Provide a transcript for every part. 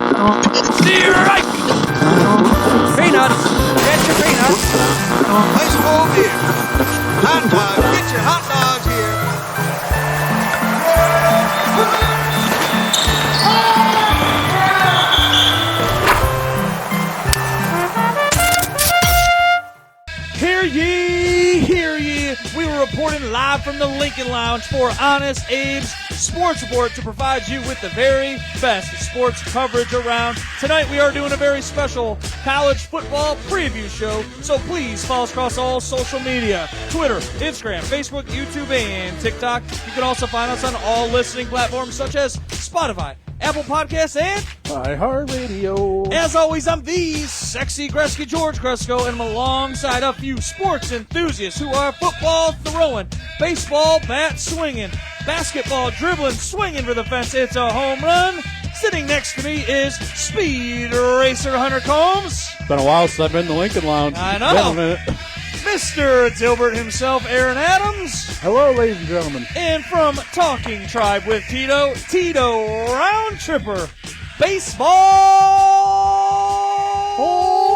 Strike! Peanuts! Get your peanuts! Nice move here. Hot dogs, get your hot dogs here. Hear ye, hear ye. We were reporting live from the Lincoln Lounge for Honest Abe's Sports Report to provide you with the very best sports coverage around. Tonight we are doing a very special college football preview show, so please follow us across all social media, Twitter, Instagram, Facebook, YouTube, and TikTok. You can also find us on all listening platforms such as Spotify, Apple Podcasts, and iHeartRadio. as always, I'm the sexy Gretzky George Gretzko, and I'm alongside a few sports enthusiasts who are football throwing, baseball bat swinging, basketball dribbling, swinging for the fence. It's a home run. Sitting next to me is Speed Racer Hunter Combs. It's been a while since I've been in the Lincoln Lounge. I know. Mr. Dilbert himself, Aaron Adams. Hello, ladies and gentlemen. And from Talking Tribe with Tito Round Tripper, Baseball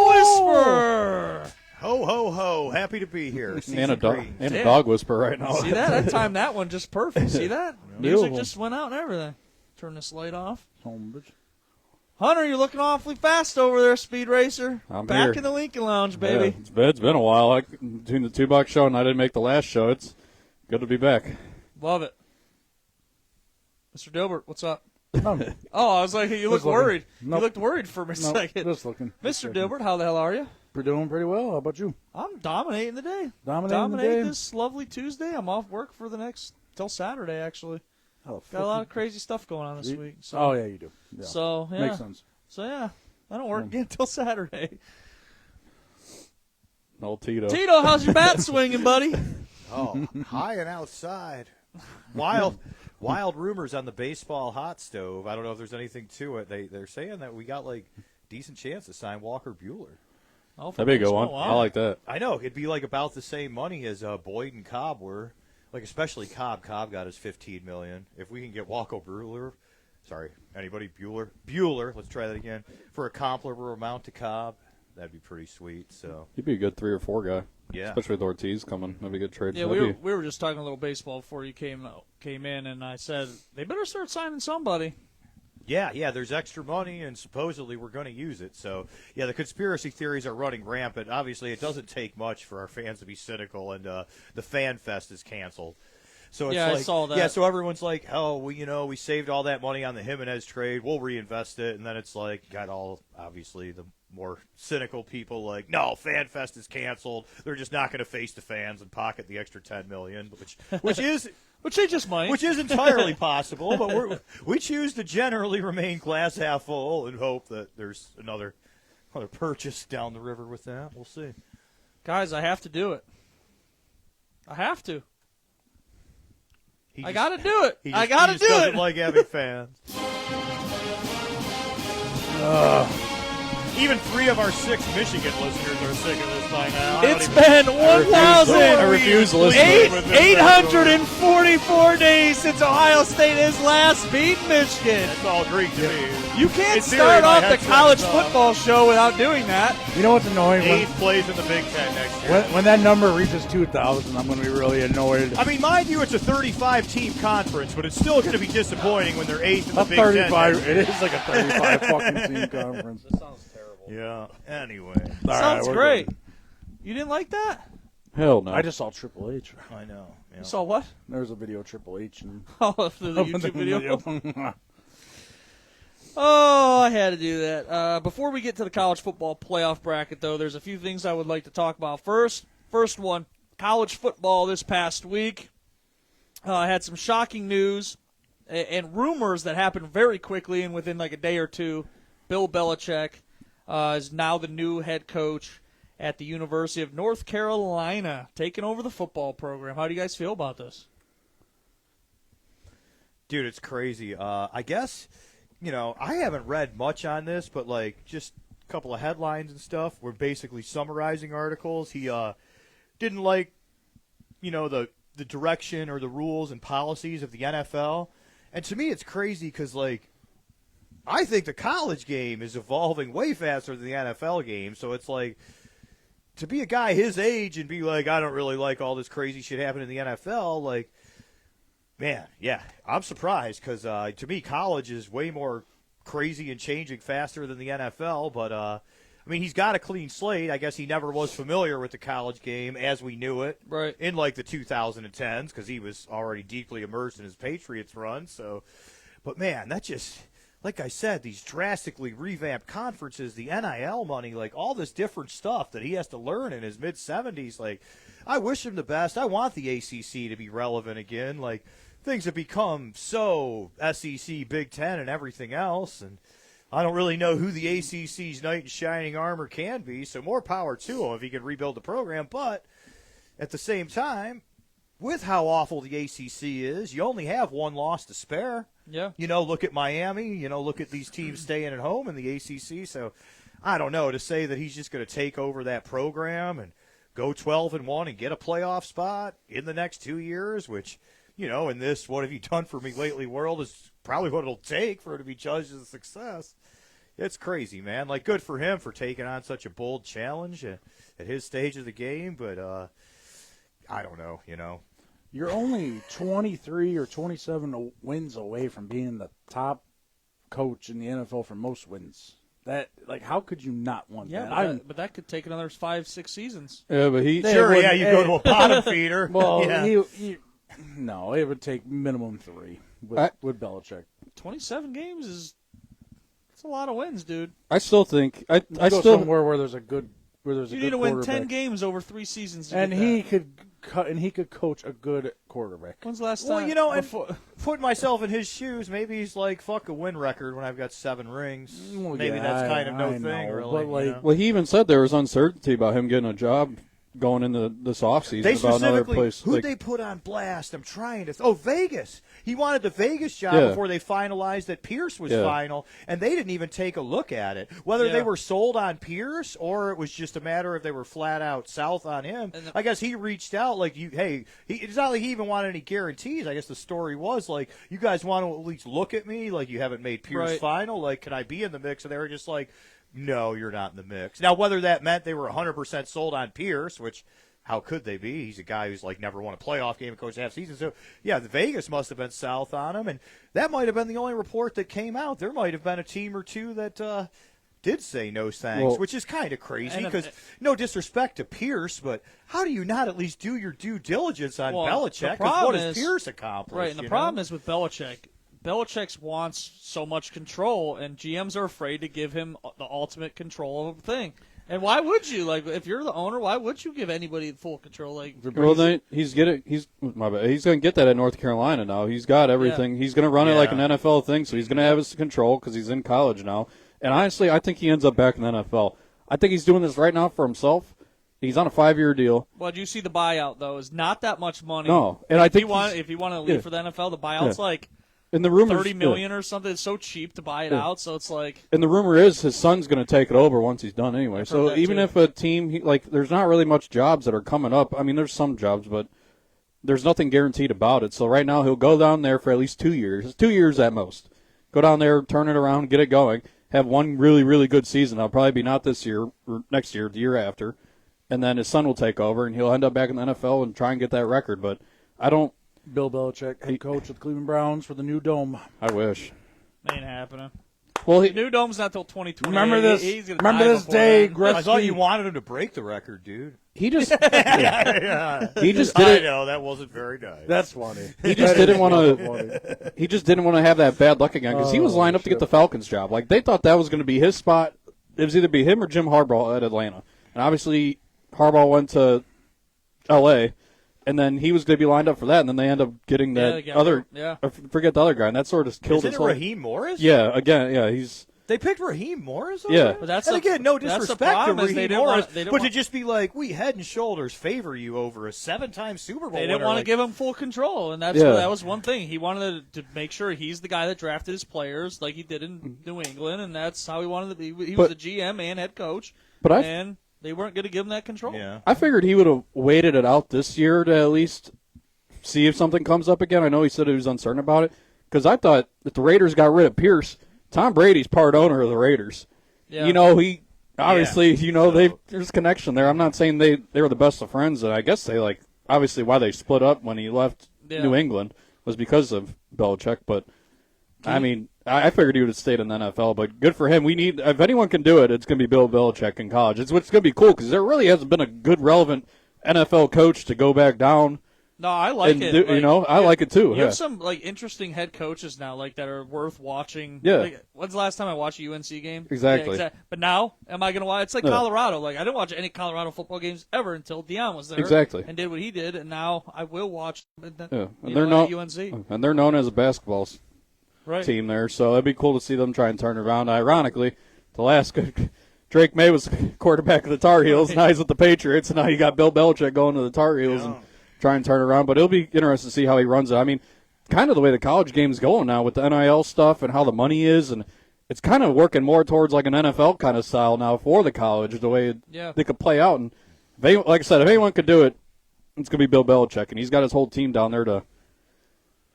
Whisperer. Ho, ho, ho. Happy to be here. And a dog whisper right now. See that? I timed that one just perfect. See that? Beautiful. Music just went out and everything. Turn this light off. Home, bitch. Hunter, you're looking awfully fast over there, Speed Racer. I'm back here. in the Lincoln Lounge, baby. Yeah, it's been a while. Between the two-box show and I didn't make the last show, it's good to be back. Love it. Mr. Dilbert, what's up? Oh, I was like, you look worried. Nope. You looked worried for a second. Just looking. Mr. Dilbert, how the hell are you? We're doing pretty well. How about you? I'm dominating the day. Dominating the day? This lovely Tuesday. I'm off work for the next till Saturday, actually. Oh, Got a lot of crazy stuff going on this week. So. Oh, yeah, you do. Yeah. So, yeah. Makes sense. So, yeah. I don't work again until Saturday. Old Tito. Tito, how's your bat swinging, buddy? Oh, high and outside. Wild rumors on the baseball hot stove. I don't know if there's anything to it. They're saying that we got, like, decent chance to sign Walker Buehler. Oh, That'd be a good one. wow. I like that. I know. It'd be, like, about the same money as Boyd and Cobb were. Like, especially Cobb. Cobb got his $15 million. If we can get Walker Buehler, sorry, anybody? Buehler, let's try that again, for a comparable amount to Cobb, that'd be pretty sweet. So He'd be a good 3 or 4 guy. Yeah. Especially with Ortiz coming. That'd be a good trade. Yeah, for we were just talking a little baseball before you came in, and I said they better start signing somebody. Yeah, there's extra money, and supposedly we're going to use it. So, yeah, the conspiracy theories are running rampant. Obviously, it doesn't take much for our fans to be cynical, and the Fan Fest is canceled. So it's I saw that. Yeah, so everyone's like, oh, we saved all that money on the Jimenez trade. We'll reinvest it. And then it's like, got all, obviously, the more cynical people like, no, Fan Fest is canceled. They're just not going to face the fans and pocket the extra $10 million, which is Which they just might. Which is entirely possible, but we choose to generally remain glass half full and hope that there's another purchase down the river with that. We'll see. Guys, I have to do it. I have to. I got to do it. I got to do doesn't it. like having fans. Even 3 of our 6 Michigan listeners are sick of this by now. It's been 1,844 days since Ohio State has last beat Michigan. That's all Greek to me. You can't In theory, start my off the headset college is off. football show without doing that. You know what's annoying? 8 plays in the Big Ten next year. When that number reaches 2,000, I'm going to be really annoyed. I mean, mind you, it's a 35-team conference, but it's still going to be disappointing when they're 8th in the A Big Ten. 35. It is like a 35 fucking team conference. That sounds terrible. Yeah. Anyway, All right, Sounds we're great. good. You didn't like that? Hell no. I just saw Triple H. I know. Yeah. You saw what? There's a video of Triple H. And Oh, the YouTube video. Oh, I had to do that. Before we get to the college football playoff bracket, though, there's a few things I would like to talk about. First one, college football this past week. I had some shocking news and rumors that happened very quickly and within like a day or two. Bill Belichick is now the new head coach at the University of North Carolina, taking over the football program. How do you guys feel about this? Dude, it's crazy. I guess, I haven't read much on this, but, like, just a couple of headlines and stuff were basically summarizing articles. He didn't like, the direction or the rules and policies of the NFL. And to me, it's crazy because, like, I think the college game is evolving way faster than the NFL game. So it's like, to be a guy his age and be like, I don't really like all this crazy shit happening in the NFL, like, man, yeah, I'm surprised because to me, college is way more crazy and changing faster than the NFL. But, I mean, he's got a clean slate. I guess he never was familiar with the college game as we knew it in, like, the 2010s because he was already deeply immersed in his Patriots run. So, but, man, that just – like I said, these drastically revamped conferences, the NIL money, like all this different stuff that he has to learn in his mid-70s. Like, I wish him the best. I want the ACC to be relevant again. Like, things have become so SEC, Big Ten, and everything else. And I don't really know who the ACC's knight in shining armor can be, so more power to him if he can rebuild the program. But at the same time, with how awful the ACC is, you only have one loss to spare. Yeah. You know, look at Miami. You know, look at these teams staying at home in the ACC. So, I don't know, to say that he's just going to take over that program and go 12-1 and get a playoff spot in the next 2 years, which, you know, in this what have you done for me lately world is probably what it'll take for it to be judged as a success. It's crazy, man. Like, good for him for taking on such a bold challenge at his stage of the game, but I don't know, you know. You're only 23 or 27 wins away from being the top coach in the NFL for most wins. That, like, how could you not want that? But that could take another 5-6 seasons. Yeah, but he Sure, yeah, you go to a bottom feeder. Well, yeah. no, it would take minimum 3 with Belichick. 27 games it's a lot of wins, dude. I still think I Go still somewhere where there's a good You need to win 10 games over 3 seasons. And he could coach a good quarterback. When's the last time? Well, you know, and putting myself in his shoes, maybe he's like, fuck a win record when I've got 7 rings. Well, maybe yeah, that's kind of no I thing, know, really. but, like, you know? Well, he even said there was uncertainty about him getting a job going into this offseason They about another specifically, place. who'd Like, they put on blast? I'm trying to Vegas. He wanted the Vegas job Yeah. before they finalized that Pierce was Yeah. final, and they didn't even take a look at it. Whether they were sold on Pierce or it was just a matter of they were flat out south on him. I guess he reached out like, it's not like he even wanted any guarantees. I guess the story was like, you guys want to at least look at me? Like, you haven't made Pierce final? Like, can I be in the mix? And they were just like, no, you're not in the mix. Now, whether that meant they were 100% sold on Pierce, which – how could they be? He's a guy who's like never won a playoff game and coached half season. So, yeah, the Vegas must have been south on him, and that might have been the only report that came out. There might have been a team or two that did say no thanks, which is kind of crazy because no disrespect to Pierce, but how do you not at least do your due diligence on Belichick? Because what has Pierce accomplished? Right, and the problem is with Belichick. Belichick wants so much control, and GMs are afraid to give him the ultimate control of a thing. And why would you? Like, if you're the owner, why would you give anybody full control? Like, well, then he's going to get that at North Carolina now. He's got everything. Yeah. He's going to run it like an NFL thing, so he's going to have his control because he's in college now. And honestly, I think he ends up back in the NFL. I think he's doing this right now for himself. He's on a 5-year deal. Well, do you see the buyout though? Is not that much money. No, and I think if you want to leave for the NFL, the buyout's like. And the rumor $30 million or something. It's so cheap to buy it out, so it's like. And the rumor is his son's going to take it over once he's done anyway. So even if a team there's not really much jobs that are coming up. I mean, there's some jobs, but there's nothing guaranteed about it. So right now he'll go down there for at least 2 years, 2 years at most. Go down there, turn it around, get it going, have one really, really good season. That'll probably be not this year or next year, the year after, and then his son will take over and he'll end up back in the NFL and try and get that record. But I don't. Bill Belichick, head coach of the Cleveland Browns for the new dome. I wish. Ain't happening. Well, the new dome's not till 2020. Remember this day, I thought you wanted him to break the record, dude. He just, he just did it. I know that wasn't very nice. That's funny. He just didn't want to. He just didn't want to have that bad luck again because he was lined up to get the Falcons job. Like they thought that was going to be his spot. It was either be him or Jim Harbaugh at Atlanta, and obviously Harbaugh went to L.A. And then he was going to be lined up for that, and then they end up getting that other. Yeah. I forget the other guy, and that sort of killed his whole. Raheem Morris? Yeah, again, yeah, he's. They picked Raheem Morris? Yeah. But and again, no disrespect to Raheem Morris, but to just be like, we head and shoulders favor you over a 7-time Super Bowl winner. They didn't want to give him full control, and that was one thing. He wanted to make sure he's the guy that drafted his players like he did in New England, and that's how he wanted to be. He was the GM and head coach, and they weren't going to give him that control. Yeah. I figured he would have waited it out this year to at least see if something comes up again. I know he said he was uncertain about it because I thought if the Raiders got rid of Pierce, Tom Brady's part owner of the Raiders. Yeah. You know, he obviously, So- there's a connection there. I'm not saying they were the best of friends. And I guess they obviously why they split up when he left New England was because of Belichick. But I mean, I figured he would have stayed in the NFL. But good for him. If anyone can do it, it's going to be Bill Belichick in college. It's going to be cool because there really hasn't been a good relevant NFL coach to go back down. No, I like it. I like it too. You Yeah. have some interesting head coaches now, that are worth watching. Yeah. When's the last time I watched a UNC game? Exactly. Yeah, But now, am I going to watch? It's like Colorado. I didn't watch any Colorado football games ever until Deion was there. Exactly. And did what he did, and now I will watch. And they're known UNC. And they're known as a basketball team there, so it'd be cool to see them try and turn it around. Ironically, the last Drake May was quarterback of the Tar Heels. Now he's with the Patriots, and now you got Bill Belichick going to the Tar Heels and try and turn it around. But it'll be interesting to see how he runs it. I mean, kind of the way the college game's going now with the NIL stuff and how the money is, and it's kind of working more towards like an NFL kind of style now for the college, the way they could play out. And like I said, if anyone could do it, it's going to be Bill Belichick, and he's got his whole team down there to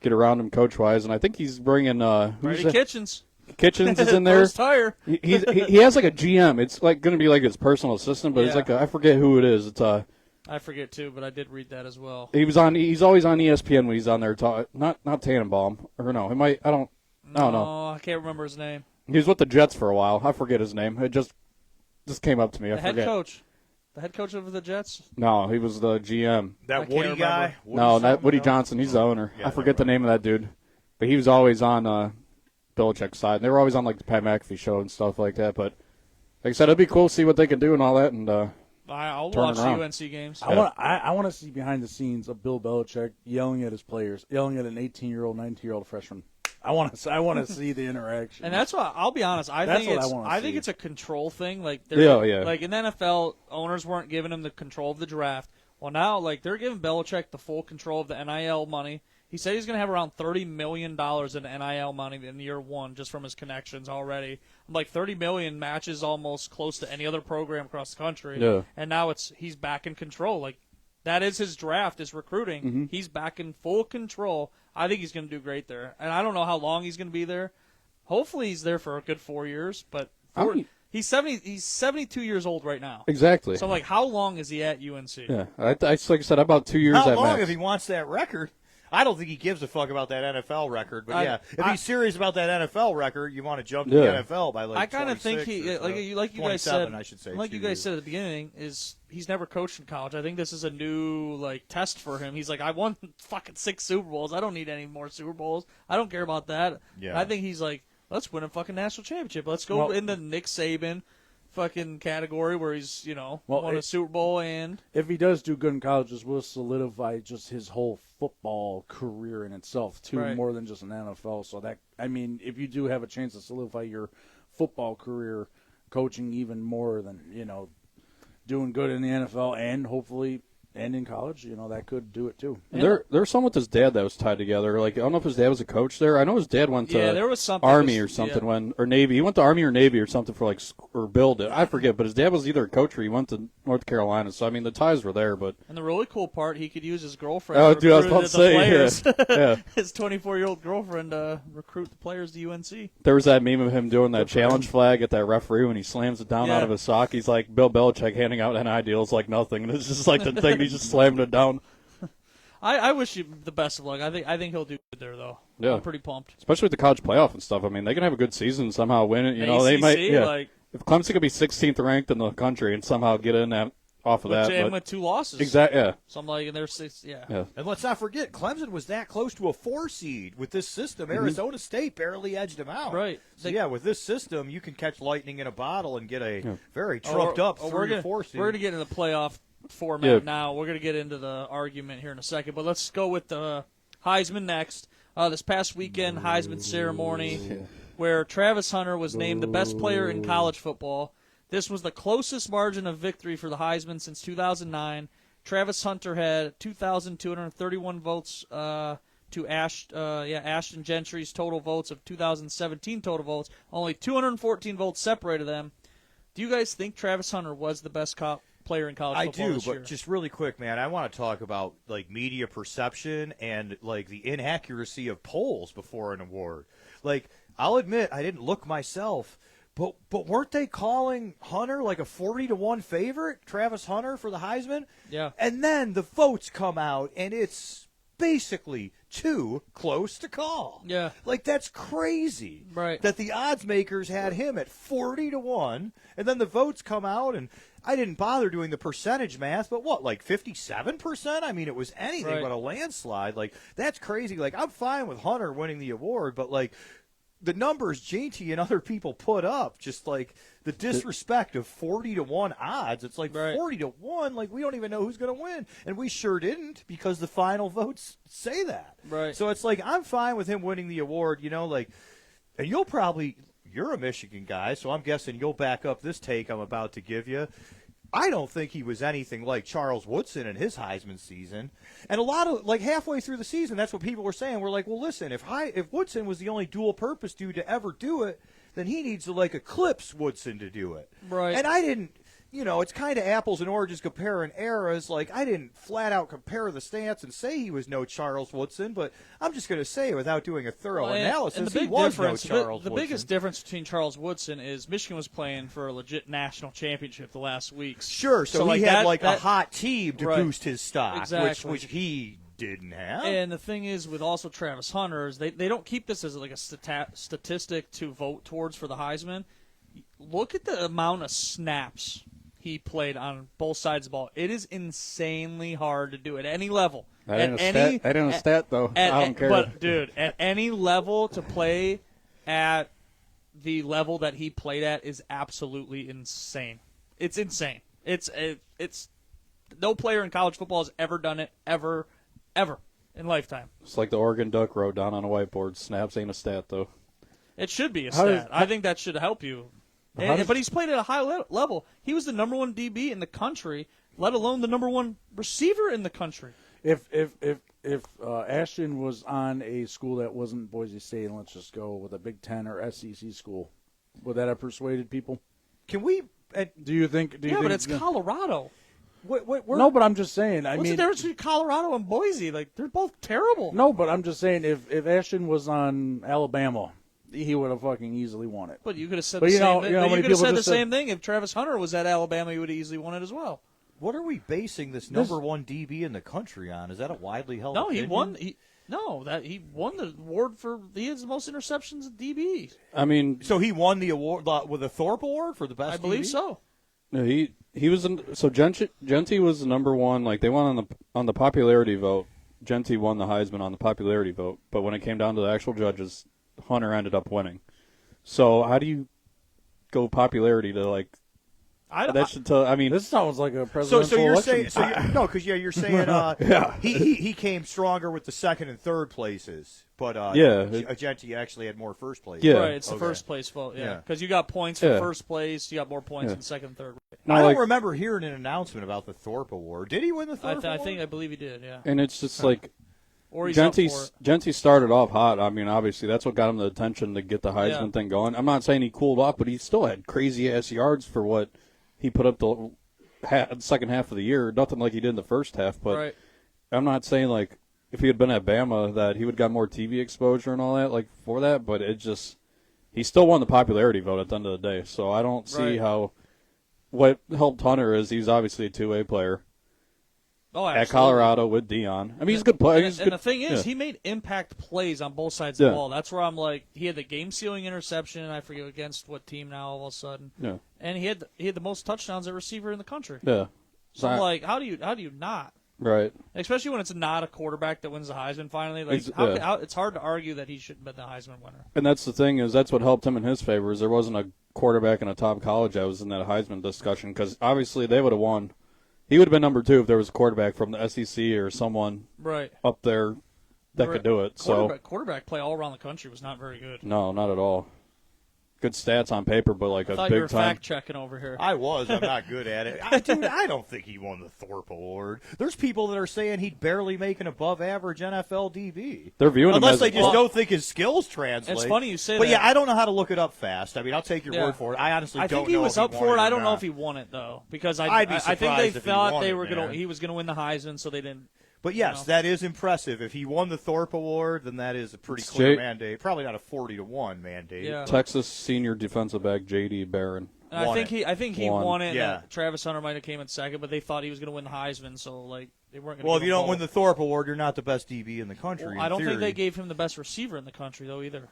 get around him coach-wise. And I think he's bringing Brady Kitchens. Kitchens is in there. First hire. He has like a GM. It's like going to be like his personal assistant, but it's like I forget who it is. It's I forget too, but I did read that as well. He's always on ESPN when he's on there. Not Tannenbaum, or no, he might. I don't know. I can't remember his name. He was with the Jets for a while. I forget his name. It just came up to me. I forget. The head coach of the Jets? No, he was the GM. That Woody guy? No, not Woody Johnson. He's the owner. I forget the name of that dude, but he was always on Belichick's side. They were always on like the Pat McAfee show and stuff like that. But like I said, it'd be cool to see what they can do and all that. And I'll watch UNC games. I want to see behind the scenes of Bill Belichick yelling at his players, yelling at an 18-year-old, 19-year-old freshman. I want to see the interaction. And that's why I'll be honest. I think it's a control thing. Like in the NFL, owners weren't giving him the control of the draft. Well, now they're giving Belichick the full control of the NIL money. He said he's going to have around $30 million in NIL money in year one just from his connections already. I'm like, $30 million matches almost close to any other program across the country. Yeah. And now he's back in control. Like, that is his draft, his recruiting. Mm-hmm. He's back in full control. I think he's going to do great there. And I don't know how long he's going to be there. Hopefully he's there for a good 4 years. But he's 72 years old right now. Exactly. So I'm like, how long is he at UNC? Yeah, like I said, about 2 years. How at long max. if he wants that record? I don't think he gives a fuck about that NFL record, but if he's serious about that NFL record, you want to jump to the NFL by I kind of think like you guys said, I should say, like you guys said at the beginning, is he's never coached in college. I think this is a new test for him. He's like, I won fucking 6 Super Bowls. I don't need any more Super Bowls. I don't care about that. Yeah. I think he's like, let's win a fucking national championship. Let's go in the Nick Saban fucking category where he's won a Super Bowl, and if he does do good in college, this will solidify just his whole football career in itself too, more than just an NFL. So that if you do have a chance to solidify your football career, coaching even more than doing good in the NFL and hopefully and in college, that could do it too. There's some with his dad that was tied together. Like I don't know if his dad was a coach there. I know his dad went to there was something Army or something or Navy. He went to Army or Navy or something for or build it. I forget, but his dad was either a coach or he went to North Carolina. So the ties were there. But and the really cool part, he could use his girlfriend. Oh, dude, I was about to say, players. Yeah. His 24-year-old girlfriend recruit the players to UNC. There was that meme of him doing that challenge flag at that referee when he slams it down out of his sock. He's like Bill Belichick handing out NI deals like nothing, and it's just like the thing. He just slammed it down. I wish you the best of luck. I think he'll do good there though. Yeah, I'm pretty pumped. Especially with the college playoff and stuff. They can have a good season and somehow win it. They might. Yeah. If Clemson could be 16th ranked in the country and somehow get in off of that, and with 2 losses. Exactly. Yeah. So I'm like, and they're 6. Yeah. And let's not forget, Clemson was that close to a 4 seed with this system. Arizona State barely edged them out. Right. So with this system, you can catch lightning in a bottle and get a very trumped up 3 or 4 seed. We're gonna get into the playoff format now. We're going to get into the argument here in a second, but let's go with the Heisman next. This past weekend, Heisman ceremony, where Travis Hunter was named the best player in college football. This was the closest margin of victory for the Heisman since 2009. Travis Hunter had 2,231 votes to Ashton Gentry's total votes of 2017 total votes. Only 214 votes separated them. Do you guys think Travis Hunter was the best player in college football this year? But just really quick, man, I want to talk about media perception and the inaccuracy of polls before an award. I'll admit I didn't look myself, but weren't they calling Hunter like a 40-1 favorite, Travis Hunter, for the Heisman? Yeah. And then the votes come out, and it's basically too close to call. Yeah. Like, that's crazy. Right. That the odds makers had him at 40-1, and then the votes come out, and I didn't bother doing the percentage math, but what, like 57%? I mean, it was anything but a landslide. Like, that's crazy. Like, I'm fine with Hunter winning the award, but, like, the numbers JT and other people put up, just like the disrespect of 40-1 odds. It's like 40-1, like we don't even know who's going to win. And we sure didn't, because the final votes say that. Right. So it's like, I'm fine with him winning the award, like, and you're a Michigan guy, so I'm guessing you'll back up this take I'm about to give you. I don't think he was anything like Charles Woodson in his Heisman season. And a lot of, like, halfway through the season, that's what people were saying. We're like, well, listen, if Woodson was the only dual-purpose dude to ever do it, then he needs to, like, eclipse Woodson to do it. Right. And I didn't, it's kind of apples and oranges comparing eras. Like, I didn't flat-out compare the stats and say he was no Charles Woodson, but I'm just going to say, without doing a thorough analysis, and the big he was no difference, Charles the Woodson. biggest difference between Charles Woodson is Michigan was playing for a legit national championship the last weeks. Sure, so he had a hot team to boost his stock, exactly. which he didn't have. And the thing is, with also Travis Hunter, is they don't keep this as like a statistic to vote towards for the Heisman. Look at the amount of snaps he played on both sides of the ball. It is insanely hard to do at any level. That ain't a stat, though. I don't care. But, dude, at any level, to play at the level that he played at is absolutely insane. It's insane. It's no player in college football has ever done it, ever in lifetime. It's like the Oregon Duck wrote down on a whiteboard. Snaps ain't a stat, though. It should be a stat. I think that should help you. But he's played at a high level. He was the number one DB in the country, let alone the number one receiver in the country. If Ashton was on a school that wasn't Boise State, and let's just go with a Big Ten or SEC school, would that have persuaded people? Can we? Do you think? But it's Colorado. No, but I'm just saying. What's the difference between Colorado and Boise? Like, they're both terrible. No, but I'm just saying, if Ashton was on Alabama, he would have fucking easily won it. But you could have said the same thing. You could have said the same thing if Travis Hunter was at Alabama. He would have easily won it as well. What are we basing this number one DB in the country on? Is that a widely held opinion? He won. He won the award for he has the most interceptions at DB. I mean, so he won the award with the Thorpe Award for the best. I believe DB? so. No, he was so Genty was the number one. Like, they won on the popularity vote. Genty won the Heisman on the popularity vote, but when it came down to the actual judges, Hunter ended up winning. So how do you go popularity to, like? This sounds like a presidential so you're election. saying you're saying he came stronger with the second and third places, but Genty actually had more first place. Yeah, right. It's the first place vote. Yeah, because you got points for first place, you got more points in second and third. No, I don't remember hearing an announcement about the Thorpe Award. Did he win the Thorpe Award? I believe he did. Yeah, and it's just like. Or Genty started off hot. I mean, obviously, that's what got him the attention to get the Heisman thing going. I'm not saying he cooled off, but he still had crazy-ass yards for what he put up the second half of the year. Nothing like he did in the first half, but I'm not saying, like, if he had been at Bama that he would have got more TV exposure and all that, like, for that, but he still won the popularity vote at the end of the day. So I don't see how what helped Hunter is he's obviously a two-way player. Oh, at Colorado with Dion. I mean, he's a good player. And the thing is, he made impact plays on both sides of the ball. That's where I'm like, he had the game-sealing interception, and I forget against what team now all of a sudden. Yeah. And he had the most touchdowns at receiver in the country. Yeah. So I'm like, how do you not? Right. Especially when it's not a quarterback that wins the Heisman finally. Like, it's hard to argue that he should have been the Heisman winner. And that's the thing is that's what helped him in his favor is there wasn't a quarterback in a top college that was in that Heisman discussion because obviously they would have won. He would have been number 2 if there was a quarterback from the SEC or someone up there that could do it. Quarterback play all around the country was not very good. No, not at all. Good stats on paper, but like I thought big you were time. fact checking over here. I was. I'm not good at it. Dude, I don't think he won the Thorpe Award. There's people that are saying he'd barely make an above-average NFL DB. They're viewing him unless they just don't think his skills translate. It's funny you say that. But yeah, I don't know how to look it up fast. I mean, I'll take your word for it. I honestly don't know. I think he was up for it. I don't know if he won it though, because I think they thought he was going to win the Heisman, so they didn't. But yes, that is impressive. If he won the Thorpe Award, then that is a pretty clear mandate. Probably not a 40-1 mandate. Yeah. Texas senior defensive back J.D. Barron. I think he won it. Yeah. Travis Hunter might have came in second, but they thought he was going to win the Heisman, so like they weren't going to. Well, if you don't win the Thorpe Award, you're not the best DB in the country. Well, I don't think they gave him the best receiver in the country though either.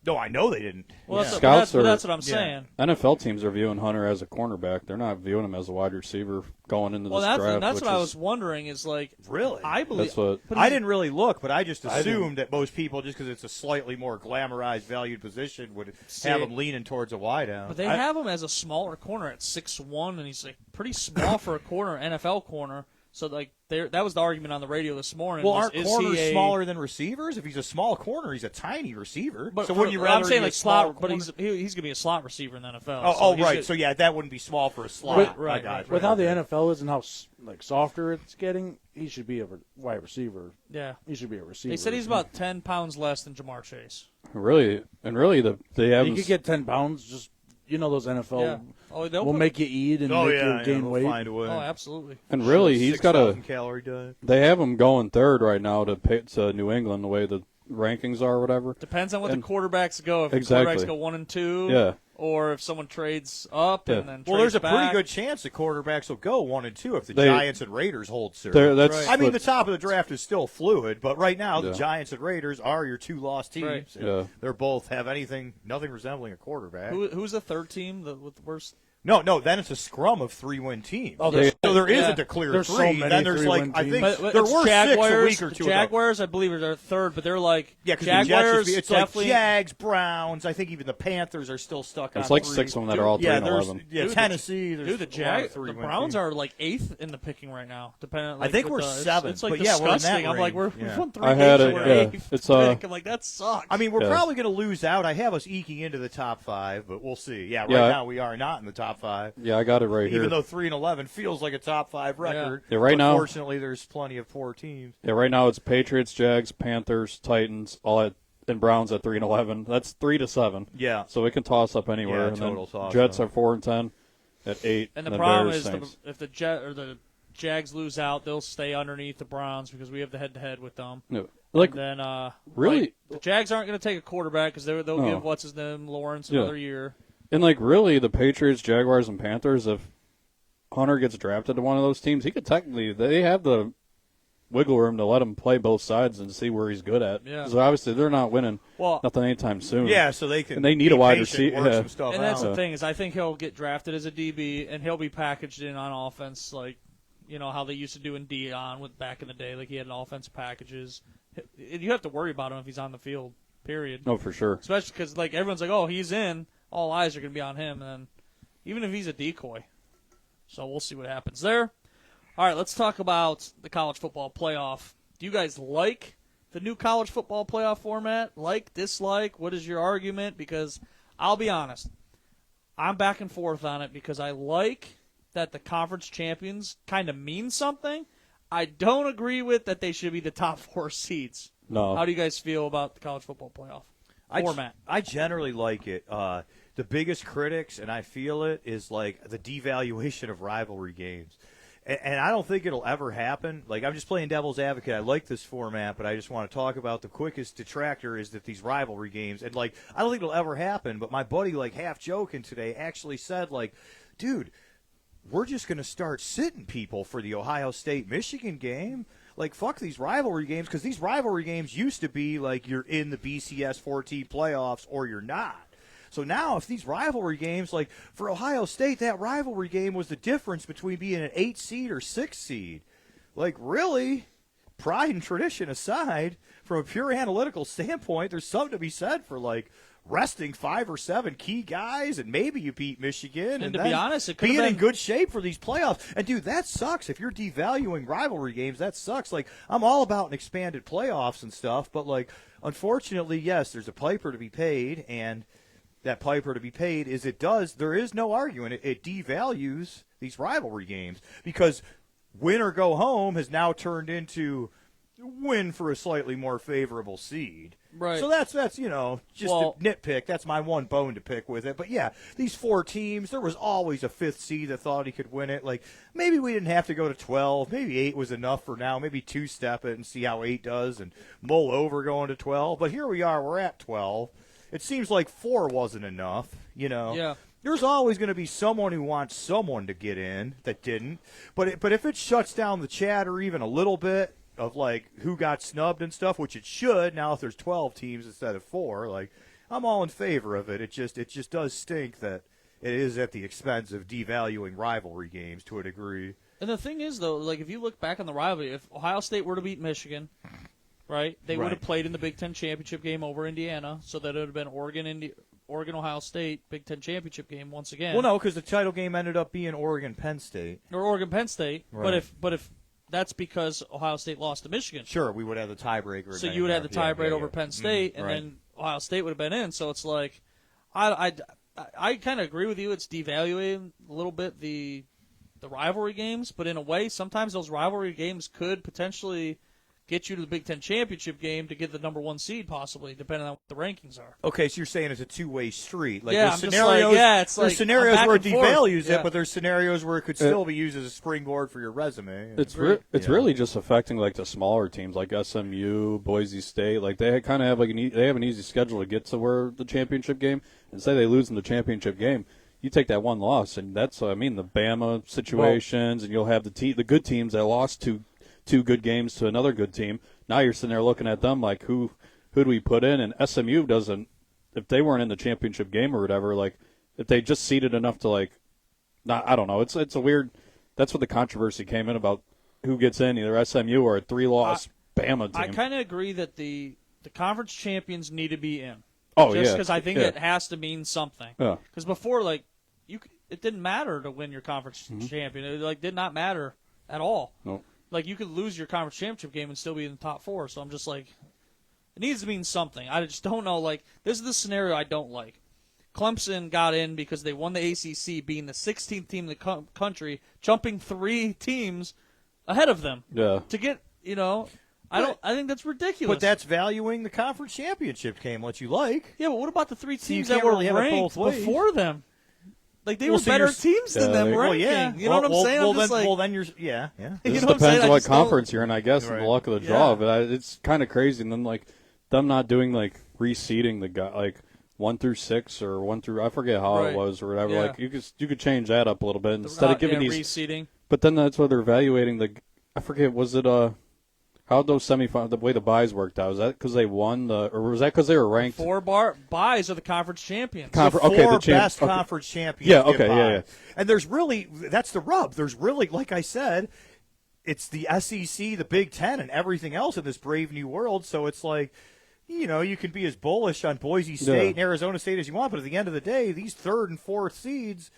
No, I know they didn't. Well, Scouts that's what I'm saying. NFL teams are viewing Hunter as a cornerback. They're not viewing him as a wide receiver going into this draft. That's what I was wondering. Is like really? I believe. I didn't really look, but I just assumed that most people, just because it's a slightly more glamorized, valued position, would have him leaning towards a wideout. But they have him as a smaller corner at 6'1", and he's like pretty small for a corner, NFL corner. So like that was the argument on the radio this morning. Well, aren't corners smaller than receivers? If he's a small corner, he's a tiny receiver. But so wouldn't you rather? I'm saying like slot, but he's going to be a slot receiver in the NFL. Oh, right. So yeah, that wouldn't be small for a slot. Right. With how the NFL is and how like softer it's getting, he should be a wide receiver. Yeah, he should be a receiver. They said he's about 10 pounds less than Jamar Chase. Really, they have. You could get 10 pounds. Just those NFL. Yeah. Will make you eat and make you gain weight. Find a way. Oh, absolutely. And really, he's got a calorie diet. They have him going third right now to New England the way the rankings are or whatever. Depends on what the quarterbacks go. If the quarterbacks go 1 and 2, yeah. Or if someone trades up and then there's a back. pretty good chance the quarterbacks will go 1 and 2 if the Giants and Raiders hold serve. I mean, the top of the draft is still fluid, but right now the Giants and Raiders are your 2 lost teams. Right. Yeah. They're both have nothing resembling a quarterback. Who's the third team with the worst? No, then it's a scrum of 3-win teams. Oh, so there isn't a clear there's 3. So many then there's like, I think there were Jaguars, 6 a week or 2 Jaguars, I believe, are third, but they're like Jaguars. It's definitely like Jags, Browns. I think even the Panthers are still stuck on. It's like 3. 6 of them that are all 3-11. Yeah, Tennessee. The Browns are like 8th in the picking right now. Depending, I think we're 7th. It's like but disgusting. We're I'm like we've won 3 I had games. it. It's I'm like that sucks. I mean, we're probably going to lose out. I have us eking into the top 5, but we'll see. Yeah, right now we are not in the top 5. Yeah, I got it right here. Even though 3-11 feels like a top 5 record. Yeah, right now. Unfortunately, there's plenty of poor teams. Yeah, right now it's Patriots, Jags, Panthers, Titans, and Browns at 3-11. That's 3-7. Yeah. So it can toss up anywhere. Yeah, and total toss. Jets are 4-10 at 8. And the problem is if the Jags lose out, they'll stay underneath the Browns because we have the head-to-head with them. No. And then really, the Jags aren't going to take a quarterback because they'll give what's his name Lawrence another year. And really, the Patriots, Jaguars, and Panthers, if Hunter gets drafted to one of those teams, he could they have the wiggle room to let him play both sides and see where he's good at. Yeah. Because obviously they're not winning nothing anytime soon. Yeah, so they can. And they need a wide receiver. And that's the thing is, I think he'll get drafted as a DB and he'll be packaged in on offense, like how they used to do in Dion with back in the day. Like he had offense packages. You have to worry about him if he's on the field. Period. Oh, for sure. Especially because everyone's like, oh, he's in. All eyes are going to be on him, and even if he's a decoy. So we'll see what happens there. All right, let's talk about the college football playoff. Do you guys like the new college football playoff format? Like, dislike? What is your argument? Because I'll be honest, I'm back and forth on it because I like that the conference champions kind of mean something. I don't agree with that they should be the top 4 seeds. No. How do you guys feel about the college football playoff format? I generally like it. The biggest critics, and I feel it, is like the devaluation of rivalry games. And I don't think it'll ever happen. Like, I'm just playing devil's advocate. I like this format, but I just want to talk about the quickest detractor is that these rivalry games. And, I don't think it'll ever happen, but my buddy, half joking today, actually said, dude, we're just going to start sitting people for the Ohio State-Michigan game. Fuck these rivalry games, because these rivalry games used to be you're in the BCS 14 playoffs or you're not. So now if these rivalry games, for Ohio State, that rivalry game was the difference between being an 8 seed or 6 seed. Really, pride and tradition aside, from a pure analytical standpoint, there's something to be said for, resting 5 or 7 key guys, and maybe you beat Michigan. And to be honest, it could being have been in good shape for these playoffs. And, dude, that sucks. If you're devaluing rivalry games, that sucks. I'm all about an expanded playoffs and stuff, but, unfortunately, yes, there's a piper to be paid, and that piper to be paid is there is no arguing. It devalues these rivalry games because win or go home has now turned into win for a slightly more favorable seed. Right. So that's just a nitpick. That's my one bone to pick with it. But, yeah, these 4 teams, there was always a 5th seed that thought he could win it. Like, maybe we didn't have to go to 12. Maybe 8 was enough for now. Maybe 2-step it and see how 8 does and mull over going to 12. But here we are. We're at 12. It seems like 4 wasn't enough, Yeah. There's always going to be someone who wants someone to get in that didn't. But if it shuts down the chatter even a little bit, of like who got snubbed and stuff, which it should. Now if there's 12 teams instead of 4, like I'm all in favor of it. It just does stink that it is at the expense of devaluing rivalry games to a degree. And the thing is though, like if you look back on the rivalry, if Ohio State were to beat Michigan, right, they would have played in the Big Ten championship game over Indiana, so that it would have been Oregon Ohio State Big Ten championship game once again. Well, no, because the title game ended up being Oregon Penn State or Oregon Penn State. Right. But if that's because Ohio State lost to Michigan. Sure, we would have the tiebreaker. So you would have the tiebreaker over Penn State, and then Ohio State would have been in. So it's like, I kind of agree with you. It's devaluing a little bit the rivalry games, but in a way, sometimes those rivalry games could potentially get you to the Big Ten championship game to get the number 1 seed, possibly, depending on what the rankings are. Okay, so you're saying it's a two-way street. Like yeah, there's scenarios, it's like there's scenarios where it devalues it, but there's scenarios where it could still be used as a springboard for your resume. It's really just affecting like the smaller teams like SMU, Boise State. Like they kind of have they have an easy schedule to get to where the championship game. And say they lose in the championship game, you take that one loss, and that's the Bama situations, and you'll have the good teams that lost two good games to another good team. Now you're sitting there looking at them like who do we put in? And SMU doesn't. If they weren't in the championship game or whatever, like if they just seeded enough to I don't know. It's a weird. That's what the controversy came in about who gets in, either SMU or a 3-loss Bama team. I kind of agree that the conference champions need to be in. Oh, just yeah. because I think it has to mean something. Yeah. Because before, it didn't matter to win your conference champion. It did not matter at all. Nope. Like, you could lose your conference championship game and still be in the top 4. So I'm just like, it needs to mean something. I just don't know. Like, this is the scenario I don't like. Clemson got in because they won the ACC, being the 16th team in the country, jumping 3 teams ahead of them. Yeah. To get, I think that's ridiculous. But that's valuing the conference championship game, what you like. Yeah, but what about the 3 teams you that can't were really have it ranked both ways. before them? Like, they were so better you're- teams than them Well, ranking. yeah. You know what I'm saying? Then you're yeah. You It know just what I'm saying? depends I what just don't- conference you're in, I guess, and the luck of the draw. But it's kind of crazy. And then them not doing reseeding the guy 1 through 6 or 1 through I forget how it was or whatever. Yeah. Like you could change that up a little bit instead of giving these reseeding. But then that's why they're evaluating I forget, was it how those semifinals, the way the buys worked out, was that because they won or was that because they were ranked? 4 buys are the conference champions. The 4 best conference champions. Yeah, okay, yeah. And that's the rub. There's really, like I said, it's the SEC, the Big Ten, and everything else in this brave new world. So it's like, you can be as bullish on Boise State and Arizona State as you want, but at the end of the day, these 3rd and 4th seeds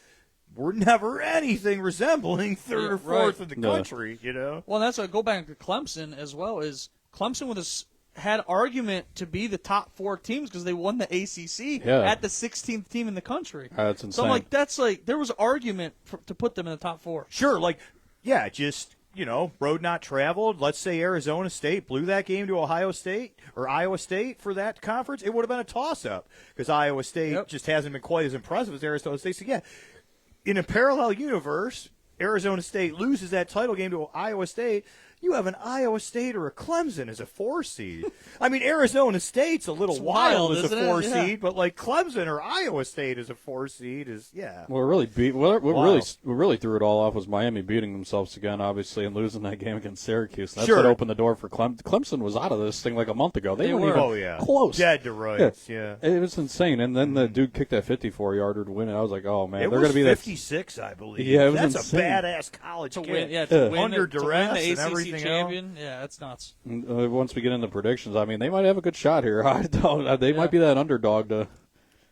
were never anything resembling 3rd or 4th in the country, Well, that's why I go back to Clemson as well. Is Clemson had argument to be the top 4 teams because they won the ACC at the 16th team in the country. That's insane. So I'm like, there was argument to put them in the top 4. Sure, road not traveled. Let's say Arizona State blew that game to Ohio State or Iowa State for that conference. It would have been a toss-up because Iowa State just hasn't been quite as impressive as Arizona State. So, in a parallel universe, Arizona State loses that title game to Iowa State. You have an Iowa State or a Clemson as a 4 seed. I mean, Arizona State's a little wild as a 4 seed, but Clemson or Iowa State as a 4 seed is What really threw it all off was Miami beating themselves again, obviously, and losing that game against Syracuse. That's what opened the door for Clemson. Clemson was out of this thing a month ago. They weren't even close. Dead to rights. Yeah. It was insane. And then the dude kicked that 54-yarder to win it. I was like, oh man, they're going to be 56, I believe. Yeah, it was that's insane. a badass college To kid. win, to win under to duress win the and ACC everything champion. Yeah, that's nuts. Once we get into predictions, they might have a good shot here. I don't. They might be that underdog to.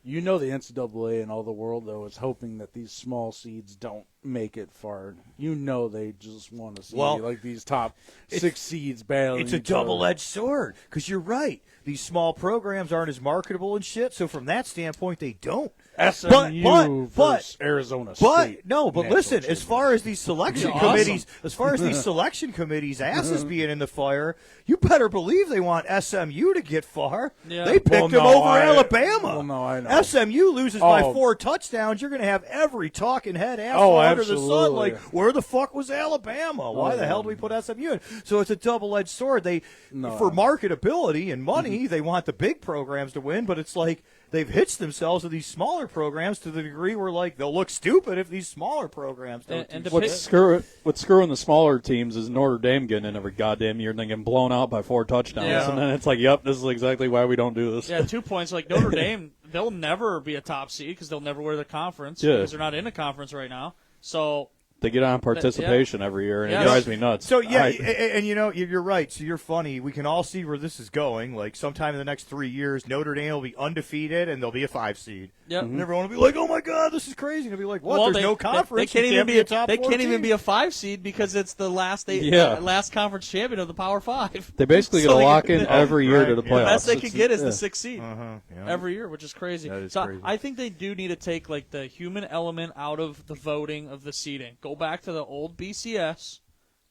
The NCAA and all the world, though, is hoping that these small seeds don't make it far. You know they just want to see Well, like these top 6 seeds battling. It's a double-edged sword because you're right. These small programs aren't as marketable and shit. So from that standpoint, they don't. SMU versus Arizona State. But listen, as far as these selection committees, asses being in the fire, you better believe they want SMU to get far. Yeah. They picked them over Alabama. Well, no, I know. SMU loses by 4 touchdowns. You're going to have every talking head after under the sun. Like, where the fuck was Alabama? Why the hell did we put SMU in? So it's a double-edged sword. For marketability and money, they want the big programs to win, but it's like they've hitched themselves to these smaller programs to the degree where like they'll look stupid if these smaller programs don't. What's screwing the smaller teams is Notre Dame getting in every goddamn year and then getting blown out by 4 touchdowns, and then it's like, yep, this is exactly why we don't do this. Yeah, 2 points. Like Notre Dame, they'll never be a top seed because they'll never wear the conference because they're not in a conference right now. So. They get on participation every year, and it drives me nuts. So, and you're right. So you're funny. We can all see where this is going. Like, sometime in the next 3 years, Notre Dame will be undefeated, and they'll be a 5 seed. Yep. And everyone will be like, oh, my God, this is crazy. And they'll be like, what? There's no conference. They can't even be a top 4 They can't even team. be a 5 seed because it's the last last conference champion of the Power 5. They basically get to lock in every year to the playoffs. The best they can get is the 6th seed every year, which is crazy. That is so crazy. I think they do need to take like the human element out of the voting of the seeding. Go back to the old BCS,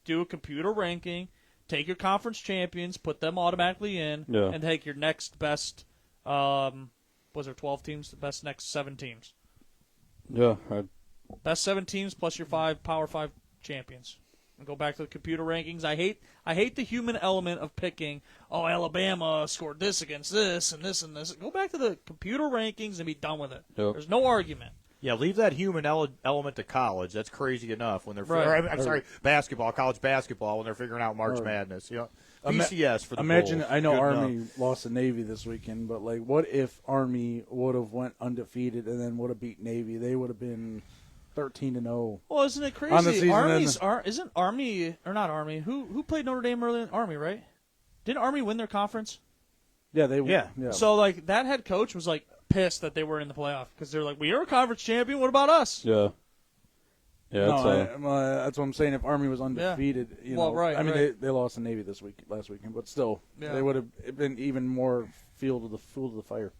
do a computer ranking, take your conference champions, put them automatically in, and take your next best. Was there 12 teams? The best next 7 teams. Yeah. Best 7 teams plus your 5 Power 5 champions. And go back to the computer rankings. I hate the human element of picking, Alabama scored this against this and this and this. Go back to the computer rankings and be done with it. Yep. There's no argument. Yeah, leave that human element to college. That's crazy enough when they're basketball, college basketball when they're figuring out March Madness. BCS for the Imagine, Bulls. I know Good Army enough. lost to Navy this weekend, but like, what if Army would have went undefeated and then would have beat Navy? They would have been 13-0. Well, isn't it crazy? On the season, isn't Army or not Army? Who played Notre Dame earlier? Army, right? Didn't Army win their conference? Yeah, they. Yeah. So like that head coach was like pissed that they were in the playoff because they're like, we are a conference champion. What about us? Yeah. Yeah, that's what I'm saying. If Army was undefeated, I mean, they lost to Navy last weekend, but still, they would have been even more fuel to the fire.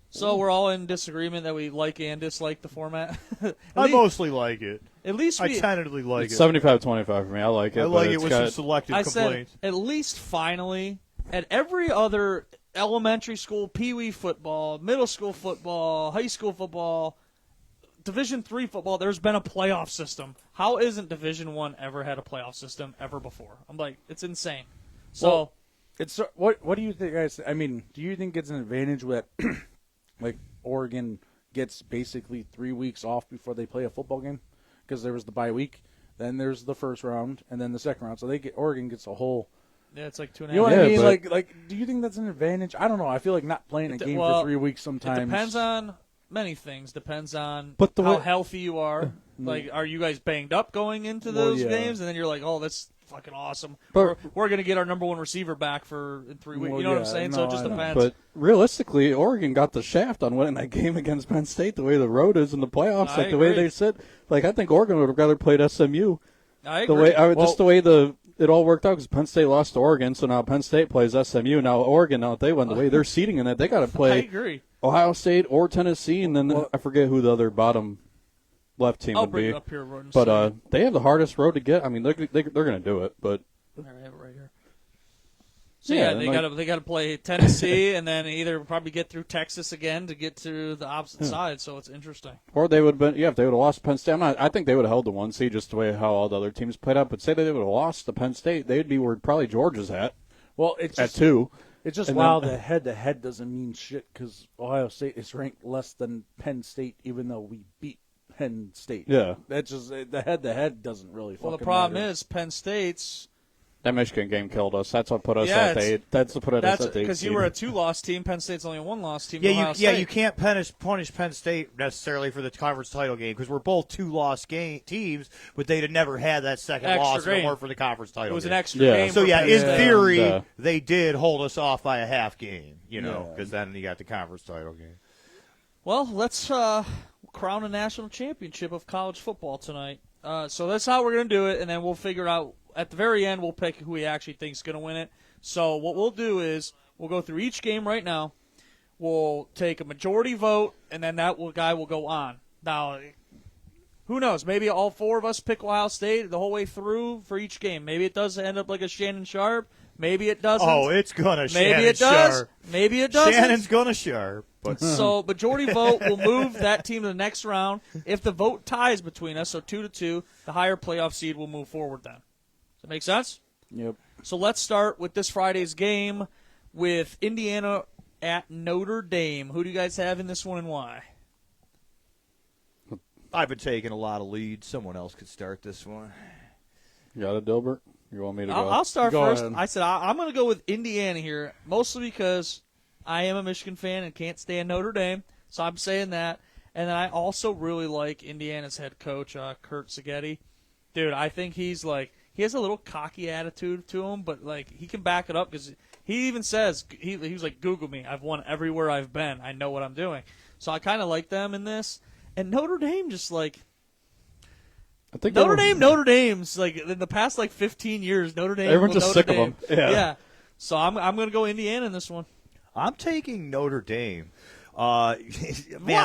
So we're all in disagreement that we like and dislike the format. I mostly like it. At least I tentatively like it's it. 75-25 for me. I like it. I like it with some selective complaints. Said, at least finally, at every other elementary school, pee-wee football, middle school football, high school football, Division III football, there's been a playoff system. How isn't Division I ever had a playoff system ever before? I'm like, it's insane. So, it's what do you think, guys? I mean, do you think it's an advantage that like Oregon gets basically 3 weeks off before they play a football game? Because there was the bye week, then there's the first round, and then the second round. So Oregon gets a whole. Yeah, it's like 2.5. You know what I mean? Like, do you think that's an advantage? I don't know. I feel like not playing a game for 3 weeks sometimes. It depends on many things. Depends on But how healthy you are. Like, are you guys banged up going into those games? And then you're like, oh, that's fucking awesome. We're going to get our number 1 receiver back in 3 weeks. You know what I'm saying? So it just depends. But realistically, Oregon got the shaft on winning that game against Penn State. The way the road is in the playoffs, the way they sit. Like, I think Oregon would have rather played SMU. I agree. Just the way it all worked out because Penn State lost to Oregon, so now Penn State plays SMU. Now Oregon, if they win, the way they're seeding in it, they got to play. I agree. Ohio State or Tennessee, and then I forget who the other bottom left team would be. I'll bring it up here. But they have the hardest road to get. I mean, they're going to do it, but I have it right here. So they got to play Tennessee and then either probably get through Texas again to get to the opposite side. So it's interesting. Or they would have been, if they would have lost Penn State. I think they would have held the 1 seed just the way how all the other teams played up. But say they would have lost to Penn State, they'd be where probably Georgia's at. Well, it's at 2. It's just the head-to-head doesn't mean shit because Ohio State is ranked less than Penn State, even though we beat Penn State. Yeah, that's just the head-to-head doesn't really. Well, the problem is Penn State's. That Michigan game killed us. That's what put us at the 8. That's what put us at the 8. Because you were a 2-loss team. Penn State's only a 1-loss team. You can't punish Penn State necessarily for the conference title game because we're both 2-loss teams, but they'd have never had that second loss if it weren't for the conference title. It was game. an extra game. So in theory, they did hold us off by a half game, because then you got the conference title game. Well, let's crown a national championship of college football tonight. So that's how we're going to do it, and then we'll figure out at the very end, we'll pick who we actually think is going to win it. So what we'll do is we'll go through each game right now. We'll take a majority vote, and then that guy will go on. Now, who knows? Maybe all four of us pick Ohio State the whole way through for each game. Maybe it does end up like a Shannon Sharp. Maybe it doesn't. Oh, it's gonna. Maybe Shannon it does. Sharp. Maybe it doesn't. Shannon's gonna Sharp. But So majority vote will move that team to the next round. If the vote ties between us, so 2-2, the higher playoff seed will move forward then. Does that make sense? Yep. So let's start with this Friday's game with Indiana at Notre Dame. Who do you guys have in this one and why? I've been taking a lot of leads. Someone else could start this one. You got it, Dilbert? You want me to go? I'll start Go first. ahead. I said I'm going to go with Indiana here, mostly because I am a Michigan fan and can't stand Notre Dame, so I'm saying that. And then I also really like Indiana's head coach, Kurt Szigeti. Dude, I think he has a little cocky attitude to him, but he can back it up because he even says he was like, Google me. I've won everywhere I've been. I know what I'm doing. So I kind of like them in this. And Notre Dame just I think Notre Dame's in the past 15 years. Notre Dame. Everyone's just Notre sick Dame. of them. Yeah. So I'm going to go Indiana in this one. I'm taking Notre Dame. Wow,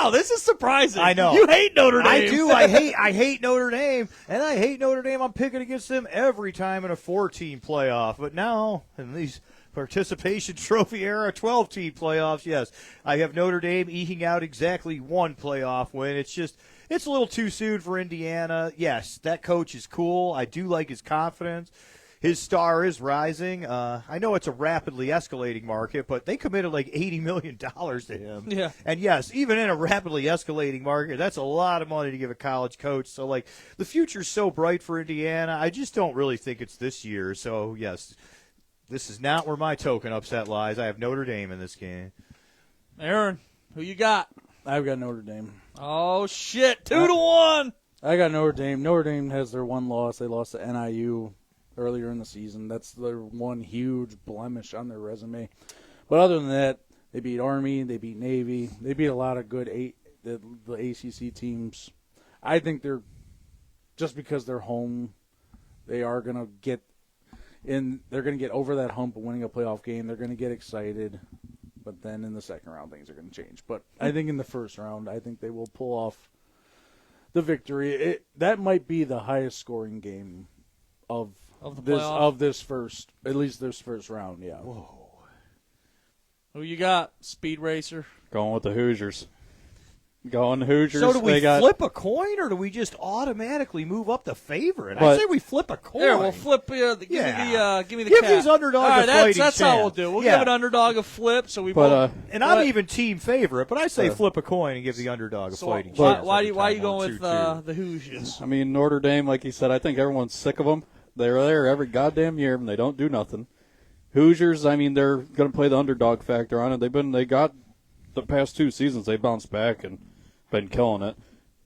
this is surprising. I know. You hate Notre Dame. I do. I hate Notre Dame, and I hate Notre Dame. I'm picking against them every time in a 4-team playoff. But now in these participation trophy era 12-team playoffs, yes, I have Notre Dame eking out exactly one playoff win. It's a little too soon for Indiana. Yes, that coach is cool. I do like his confidence. His star is rising. I know it's a rapidly escalating market, but they committed $80 million to him. Yeah. And yes, even in a rapidly escalating market, that's a lot of money to give a college coach. So, the future's so bright for Indiana. I just don't really think it's this year. So, yes, this is not where my token upset lies. I have Notre Dame in this game. Aaron, who you got? I've got Notre Dame. Oh, shit. 2-1. I got Notre Dame. Notre Dame has their one loss. They lost to NIU earlier in the season. That's their one huge blemish on their resume. But other than that, they beat Army, they beat Navy, they beat a lot of good the ACC teams. I think they're just because they're home, they are going to get in. They're going to get over that hump of winning a playoff game. They're going to get excited, but then in the second round, things are going to change. But I think in the first round, I think they will pull off the victory. That might be the highest scoring game of this first round, yeah. Whoa. Who you got, Speed Racer? Going with the Hoosiers. Going Hoosiers. So do we flip a coin, or do we just automatically move up the favorite? I say we flip a coin. Yeah, we'll flip. Give me the Give cat. these underdogs All right, a fighting that's chance. how we'll do. We'll give an underdog a flip. So we But, and I'm even team favorite, but I say flip a coin and give the underdog a fighting chance. Why are you going with the Hoosiers? I mean, Notre Dame, like you said, I think everyone's sick of them. They're there every goddamn year, and they don't do nothing. Hoosiers, I mean, they're going to play the underdog factor on it. They got the past 2 seasons, they bounced back and been killing it.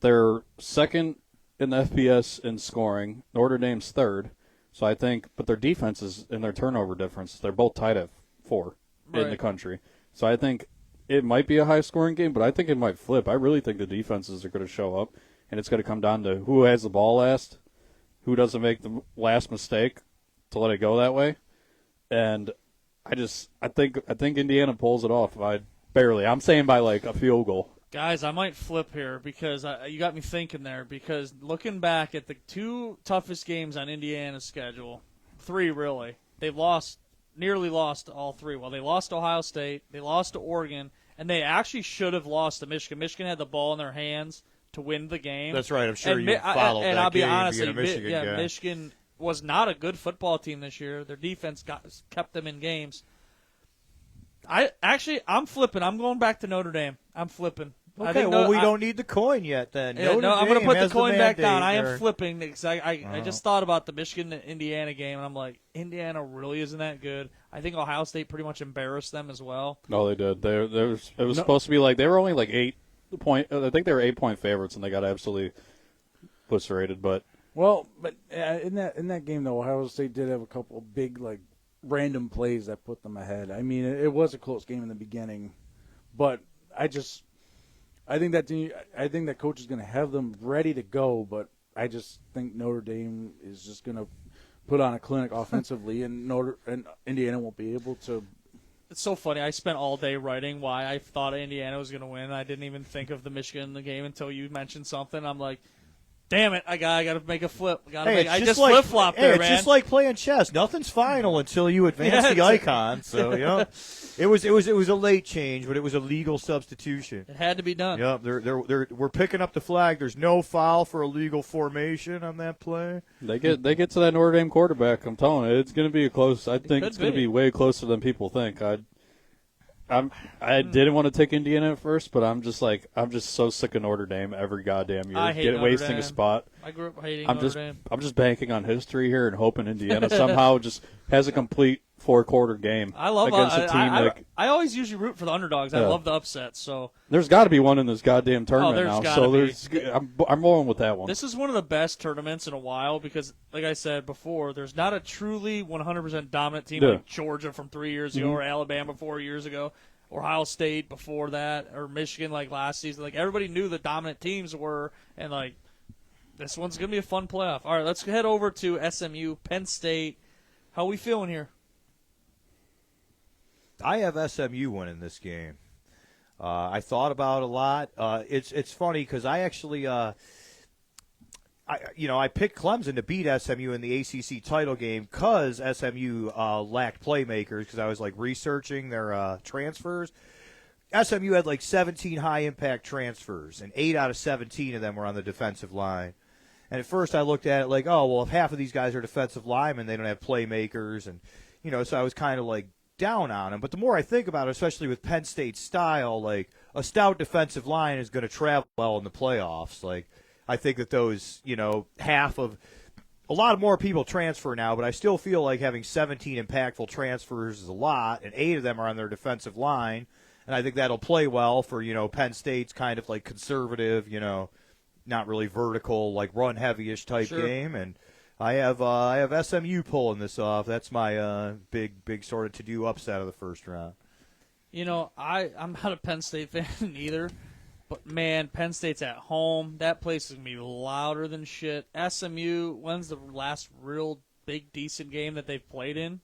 They're second in the FBS in scoring. Notre Dame's third. So I think, but their defense is in their turnover difference. They're both tied at 4 in the country. So I think it might be a high-scoring game, but I think it might flip. I really think the defenses are going to show up, and it's going to come down to who has the ball last, who doesn't make the last mistake to let it go that way. And I think Indiana pulls it off. I'm saying by a field goal. Guys, I might flip here because you got me thinking there. Because looking back at the 2 toughest games on Indiana's schedule, 3 really, they've nearly lost all 3. Well, they lost to Ohio State, they lost to Oregon, and they actually should have lost to Michigan. Michigan had the ball in their hands to win the game. That's right. I'm sure you followed that game. And I'll be honest, Michigan Michigan was not a good football team this year. Their defense kept them in games. I'm flipping. I'm going back to Notre Dame. I'm flipping. Okay, we don't need the coin yet then. I'm going to put the coin back down. I am flipping because I just thought about the Michigan-Indiana game, and I'm like, Indiana really isn't that good. I think Ohio State pretty much embarrassed them as well. No, they did. It was supposed to be they were only 8 point. I think they were 8-point favorites, and they got absolutely eviscerated. But in that game though, Ohio State did have a couple of big random plays that put them ahead. I mean, it was a close game in the beginning, but I think that coach is going to have them ready to go, but I just think Notre Dame is just going to put on a clinic offensively, and Indiana won't be able to. It's so funny. I spent all day writing why I thought Indiana was going to win. I didn't even think of the Michigan game until you mentioned something. I'm like, damn it! I got to make a flip. I just flip flopped there, man. It's just like playing chess. Nothing's final until you advance the icon. So it was a late change, but it was a legal substitution. It had to be done. Yep, we're picking up the flag. There's no foul for illegal formation on that play. They get to that Notre Dame quarterback. I'm telling you, it's going to be close. I think it's going to be way closer than people think. I didn't want to take Indiana at first, but I'm just so sick of Notre Dame every goddamn year. I hate Notre wasting Dame. a spot. I grew up hating Notre Dame. I'm just banking on history here and hoping Indiana somehow just has a complete 4-quarter game against a team. I always usually root for the underdogs. I love the upsets. So there's got to be one in this goddamn tournament now. There's I'm rolling with that one. This is one of the best tournaments in a while because, like I said before, there's not a truly 100% dominant team like Georgia from 3 years ago or Alabama 4 years ago or Ohio State before that or Michigan like last season. Like everybody knew the dominant teams were, and like this one's gonna be a fun playoff. All right, let's head over to SMU, Penn State. How are we feeling here? I have SMU winning this game. I thought about it a lot. It's funny because I actually, I picked Clemson to beat SMU in the ACC title game because SMU lacked playmakers. Because I was like researching their transfers. SMU had like 17 high impact transfers, and 8 out of 17 of them were on the defensive line. And at first I looked at it like, oh well, if half of these guys are defensive linemen, they don't have playmakers, and so I was kind of like down on them. But the more I think about it, especially with Penn State's style, like a stout defensive line is going to travel well in the playoffs. Like I think that those, half of a lot more people transfer now, but I still feel like having 17 impactful transfers is a lot, and 8 of them are on their defensive line. And I think that'll play well for, Penn State's kind of like conservative, not really vertical, like run heavy-ish type game. And I have SMU pulling this off. That's my big sort of to-do upset of the first round. I'm not a Penn State fan either, but man, Penn State's at home. That place is gonna be louder than shit. SMU, when's the last real big decent game that they've played in?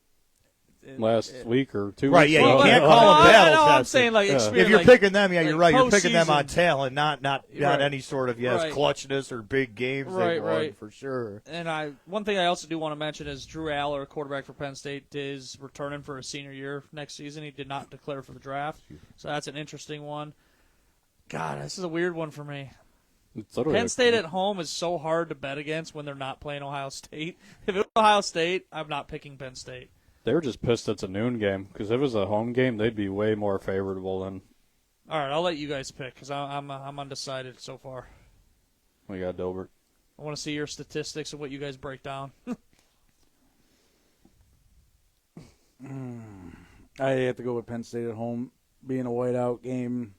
Last week or 2 weeks. Right, yeah, you can't call them battle tested. I'm saying like if you're picking them, you're right. You're picking them on postseason. talent, not any sort of clutchness or big games they've won for sure. And one thing I also do want to mention is Drew Aller, quarterback for Penn State, is returning for his senior year next season. He did not declare for the draft, so that's an interesting one. God, this is a weird one for me. Penn State at home is so hard to bet against when they're not playing Ohio State. If it was Ohio State, I'm not picking Penn State. They were just pissed it's a noon game because if it was a home game, they'd be way more favorable than. All right, I'll let you guys pick because I'm undecided so far. We got Dobert. I want to see your statistics and what you guys break down. I have to go with Penn State at home. Being a whiteout game,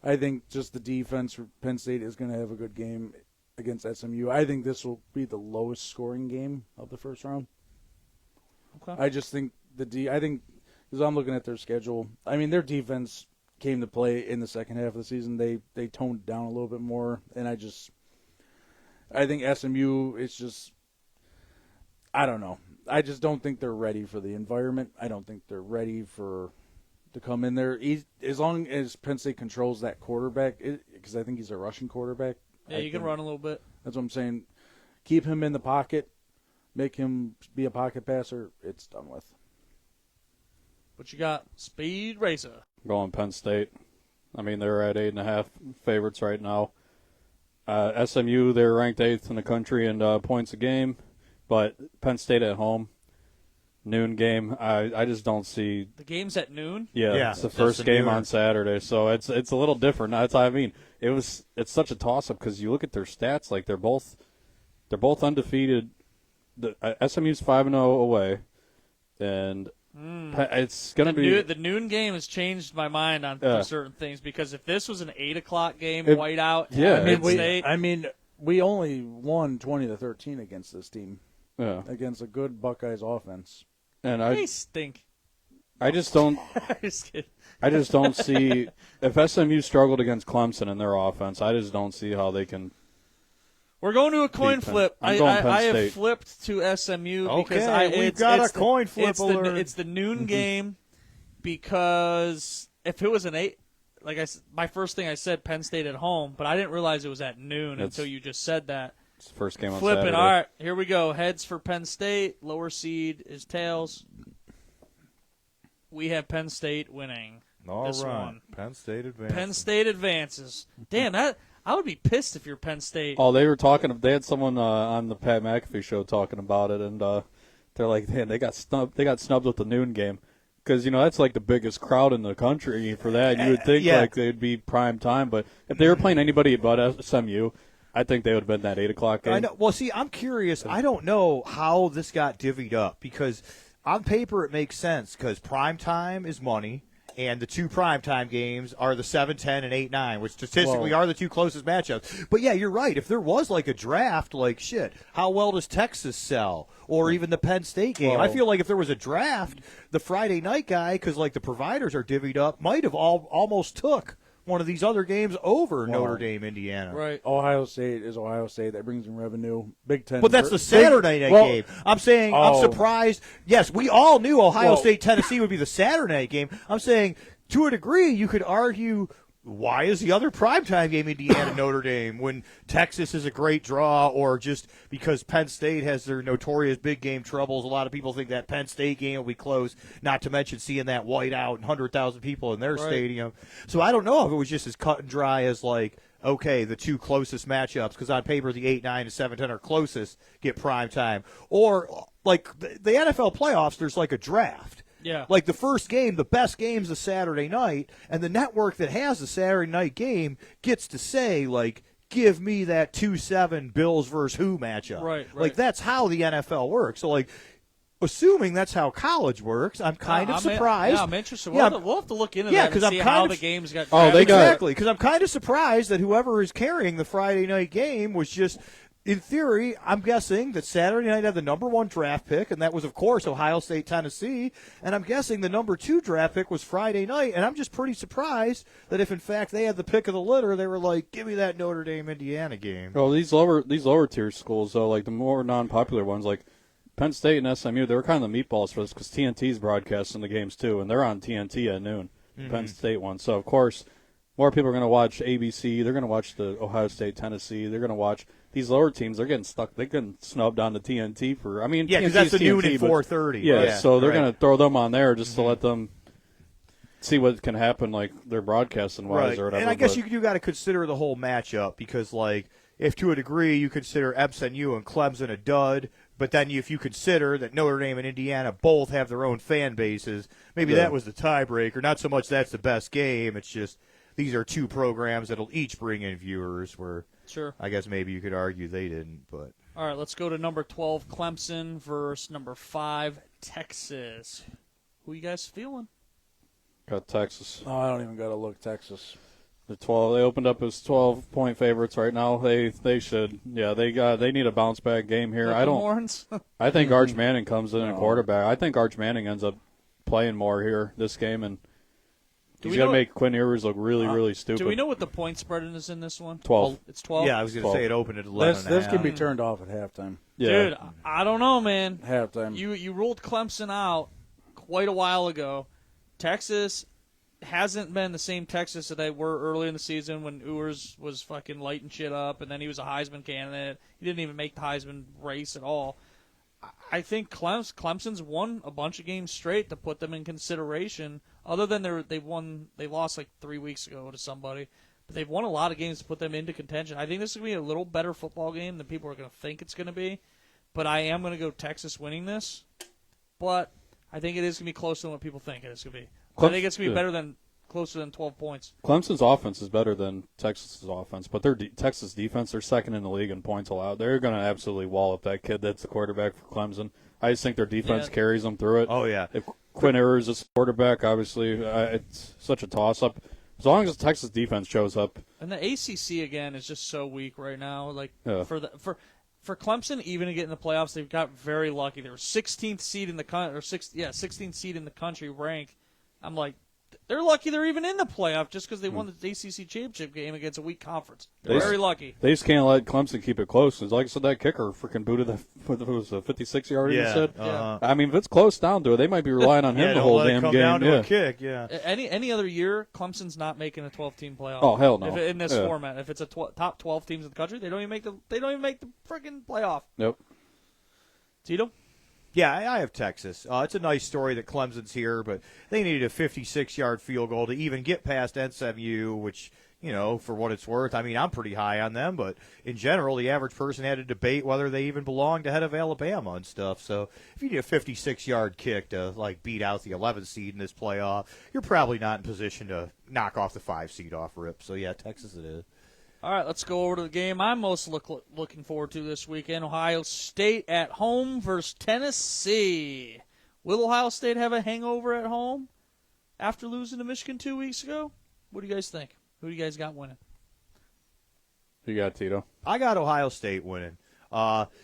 I think just the defense for Penn State is going to have a good game against SMU. I think this will be the lowest scoring game of the first round. Okay. I just think because I'm looking at their schedule. I mean, their defense came to play in the second half of the season. They toned down a little bit more, and I think SMU is just, I don't know. I just don't think they're ready for the environment. I don't think they're ready to come in there. As long as Penn State controls that quarterback, because I think he's a Russian quarterback. Yeah, you can run a little bit. That's what I'm saying. Keep him in the pocket. Make him be a pocket passer, it's done with. What you got? Speed Racer. Going Penn State. I mean, they're at 8.5 favorites right now. SMU, they're ranked 8th in the country in points a game, but Penn State at home, noon game. I just don't see. The game's at noon? Yeah, it's the first game on Saturday, so it's a little different. That's I mean, it's such a toss-up because you look at their stats, like they're both undefeated. SMU's 5-0 away, and it's going to be the noon game has changed my mind on certain things because if this was an 8:00 game, whiteout, State. We only won 20-13 against this team. Yeah, against a good Buckeyes offense, and they stink. I just don't. Just kidding. I just don't see if SMU struggled against Clemson in their offense. I just don't see how they can. We're going to a coin flip. I'm going Penn I have State. flipped to SMU because Okay, we've got a coin flip alert. It's the noon game because if it was an 8, like my first thing I said Penn State at home, but I didn't realize it was at noon until you just said that. It's the first game on Flip Saturday. it. All right, here we go. Heads for Penn State. Lower seed is tails. We have Penn State winning. All this right. one. Penn State advances. Penn State advances. Damn, I would be pissed if you're Penn State. Oh, they were talking. They had someone on the Pat McAfee show talking about it, and they're like, "Man, they got snubbed. They got snubbed with the noon game because that's like the biggest crowd in the country for that. You would think like they'd be prime time, but if they were playing anybody but SMU, I think they would have been that 8 o'clock game. I know. Well, see, I'm curious. I don't know how this got divvied up because on paper it makes sense because prime time is money. And the two primetime games are the 7-10 and 8-9, which statistically are the two closest matchups. But, yeah, you're right. If there was like a draft, like, shit, how well does Texas sell? Or even the Penn State game. I feel like if there was a draft, the Friday night guy, because, like, the providers are divvied up, might have almost took one of these other games over Notre Dame, Indiana. Right. Ohio State is Ohio State. That brings in revenue. Big Ten. But that's the Saturday night game. I'm saying I'm surprised. Yes, we all knew Ohio State, Tennessee would be the Saturday night game. I'm saying to a degree you could argue why is the other primetime game Indiana Notre Dame when Texas is a great draw or just because Penn State has their notorious big game troubles. A lot of people think that Penn State game will be close, not to mention seeing that whiteout and 100,000 people in their stadium. So I don't know if it was just as cut and dry as like, okay, the two closest matchups, because on paper the 8-9 and 7-10 are closest, get prime time. Or like the NFL playoffs, there's like a draft. Yeah. Like the first game, the best game's a Saturday night, and the network that has the Saturday night game gets to say, like, give me that 2-7 Bills versus who matchup. Right. Like, that's how the NFL works. So, like, assuming that's how college works, I'm kind of surprised. I'm interested. We'll have to look into that and see how the games got drafted. Exactly, because I'm kind of surprised that whoever is carrying the Friday night game was just – in theory, I'm guessing that Saturday night had the number 1 draft pick, and that was, of course, Ohio State, Tennessee. And I'm guessing the number 2 draft pick was Friday night. And I'm just pretty surprised that if, in fact, they had the pick of the litter, they were like, give me that Notre Dame, Indiana game. Well, these lower tier schools, though, like the more non-popular ones, like Penn State and SMU, they were kind of the meatballs for this because TNT's broadcasting the games, too, and they're on TNT at noon, Penn State one. So, of course, more people are going to watch ABC. They're going to watch the Ohio State, Tennessee. They're going to watch these lower teams. They're getting stuck. They're getting snubbed on the TNT for. I mean, yeah, because that's the noon at 4:30. Yeah, so they're going to throw them on there just to let them see what can happen, like their broadcasting wise or whatever. And I guess you got to consider the whole matchup because, like, if to a degree you consider SMU and Clemson a dud, but then if you consider that Notre Dame and Indiana both have their own fan bases, maybe that was the tiebreaker. Not so much that's the best game. It's just these are two programs that'll each bring in viewers where I guess maybe you could argue they didn't. But all right, let's go to number 12, Clemson versus number 5, Texas. Who you guys feeling? Got Texas. Oh, I don't even got to look. Texas. They're 12. They opened up as 12-point favorites right now. They should. Yeah, they need a bounce back game here. I think Arch Manning comes in at quarterback. I think Arch Manning ends up playing more here this game, and he's going to make Quinn Ewers look really, really stupid. Do we know what the point spread is in this one? 12. It's 12? Yeah, I was going to say it opened at 11. This can be turned off at halftime. Yeah. Dude, I don't know, man. Halftime. You ruled Clemson out quite a while ago. Texas hasn't been the same Texas that they were early in the season when Ewers was fucking lighting shit up, and then he was a Heisman candidate. He didn't even make the Heisman race at all. I think Clemson's won a bunch of games straight to put them in consideration. Other than they lost like 3 weeks ago to somebody, but they've won a lot of games to put them into contention. I think this is going to be a little better football game than people are going to think it's going to be, but I am going to go Texas winning this. But I think it is going to be closer than what people think it is going to be. I think it's going to be closer than 12 points. Clemson's offense is better than Texas's offense, but their Texas defense, they're second in the league in points allowed. They're going to absolutely wall up that kid that's the quarterback for Clemson. I just think their defense carries them through it. Oh, yeah. If Quinn Ewers is quarterback, obviously, it's such a toss-up. As long as the Texas defense shows up. And the ACC, again, is just so weak right now. Like for Clemson, even to get in the playoffs, they've got very lucky. They were 16th seed in the 16th seed in the country ranked. I'm like, they're lucky they're even in the playoff just because they won the ACC championship game against a weak conference. They're very lucky. They just can't let Clemson keep it close. Like I said, that kicker freaking booted the 56-yard. Yeah. You said. Uh-huh. I mean, if it's close down to it, they might be relying on him the whole damn come game. Down to a kick. Yeah. Any other year, Clemson's not making a 12-team playoff. Oh hell no! In this format, if it's a top 12 teams in the country, they don't even make the freaking playoff. Nope. Tito? Yeah, I have Texas. It's a nice story that Clemson's here, but they needed a 56-yard field goal to even get past SMU, which, for what it's worth, I mean, I'm pretty high on them, but in general, the average person had to debate whether they even belonged ahead of Alabama and stuff. So if you need a 56-yard kick to, beat out the 11th seed in this playoff, you're probably not in position to knock off the 5 seed off rip. So, yeah, Texas it is. All right, let's go over to the game I'm most looking forward to this weekend. Ohio State at home versus Tennessee. Will Ohio State have a hangover at home after losing to Michigan 2 weeks ago? What do you guys think? Who do you guys got winning? Who you got, Tito? I got Ohio State winning.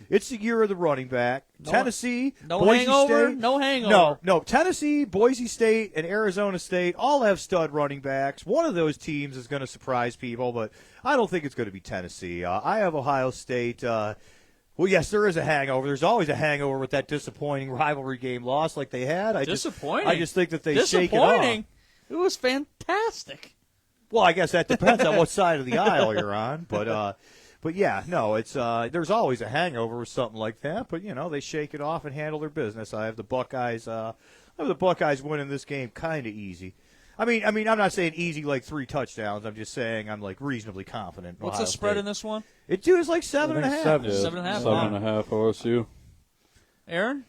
It's the year of the running back. Tennessee, Boise hangover, State. no hangover. No. Tennessee, Boise State, and Arizona State all have stud running backs. One of those teams is going to surprise people, but I don't think it's going to be Tennessee. I have Ohio State. Well, yes, there is a hangover. There's always a hangover with that disappointing rivalry game loss like they had. I just think that they shake it off. It was fantastic. Well, I guess that depends on what side of the aisle you're on, But yeah, no, it's there's always a hangover with something like that. But they shake it off and handle their business. I have the Buckeyes. Winning this game kind of easy. I mean, I'm not saying easy like 3 touchdowns. I'm just saying I'm reasonably confident. What's the spread in this one? It is like 7.5. 7.5. 7.5 OSU. Aaron?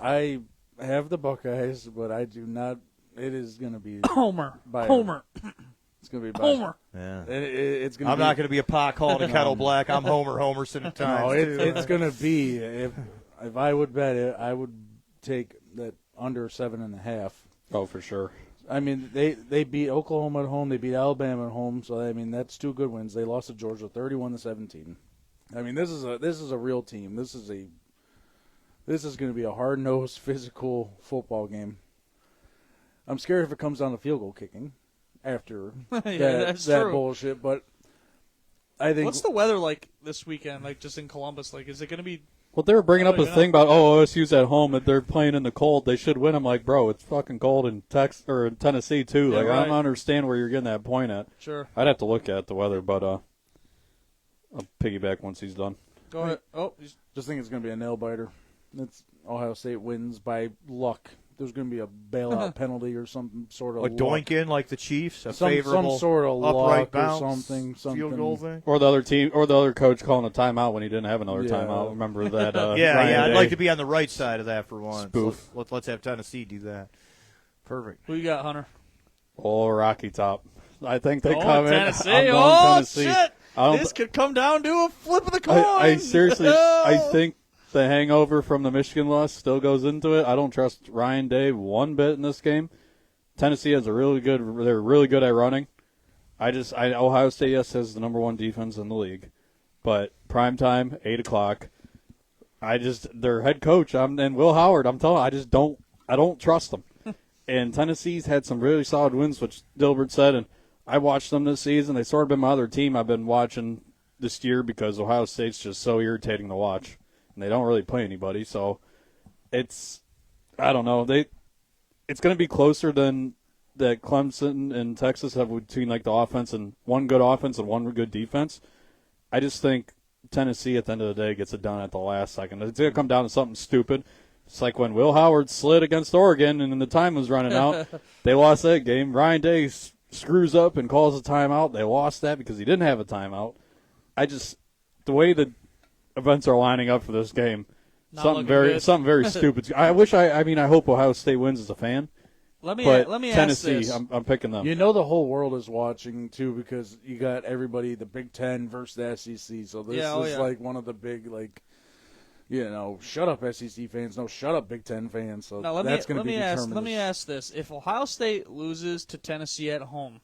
I have the Buckeyes, but I do not. It is going to be Homer. It's going to be Homer. Yeah. It's going. I'm not going to be a pot calling a kettle black. I'm Homerson at times. No, it's going to be. If I would bet it, I would take that under 7.5. Oh, for sure. I mean, they beat Oklahoma at home. They beat Alabama at home. So I mean, that's 2 good wins. They lost to Georgia 31-17. I mean, this is a real team. This is going to be a hard-nosed, physical football game. I'm scared if it comes down to field goal kicking after that bullshit. But I think. What's the weather like this weekend? Like just in Columbus, like is it going to be? Well, they were bringing up a thing about OSU's at home and they're playing in the cold. They should win. I'm like, bro, it's fucking cold in in Tennessee too. Yeah, like right. I don't understand where you're getting that point at. Sure. I'd have to look at the weather, but I'll piggyback once he's done. Go ahead. Just think it's going to be a nail biter. It's Ohio State wins by luck. There's going to be a bailout penalty or some sort of doink-in like the Chiefs, some sort of upright luck bounce, or something, field goal thing, or the other team, or the other coach calling a timeout when he didn't have another timeout. Remember that? I'd like to be on the right side of that for once. Spoof. Let's have Tennessee do that. Perfect. Who you got, Hunter? Oh, Rocky Top. I think they come Tennessee. in. Tennessee. Shit! This could come down to a flip of the coin. I seriously, I think the hangover from the Michigan loss still goes into it. I don't trust Ryan Day one bit in this game. Tennessee has they're really good at running. Ohio State, yes, has the number 1 defense in the league. But primetime, 8 o'clock, their head coach, and Will Howard, I'm telling you, I don't trust them. And Tennessee's had some really solid wins, which Dilbert said, and I watched them this season. They sort of been my other team I've been watching this year because Ohio State's just so irritating to watch. And they don't really play anybody, so I don't know. It's going to be closer than that Clemson and Texas have between like the offense and one good offense and one good defense. I just think Tennessee at the end of the day gets it done at the last second. It's going to come down to something stupid. It's like when Will Howard slid against Oregon and the time was running out. They lost that game. Ryan Day screws up and calls a timeout. They lost that because he didn't have a timeout. The way the events are lining up for this game, something very stupid. I hope Ohio State wins as a fan. Let me Tennessee, ask this. I'm picking them. The whole world is watching too because you got everybody, the Big Ten versus the SEC. So this is like one of the big shut up SEC fans, no shut up Big Ten fans. So that's going to be determined. Let me ask this: if Ohio State loses to Tennessee at home,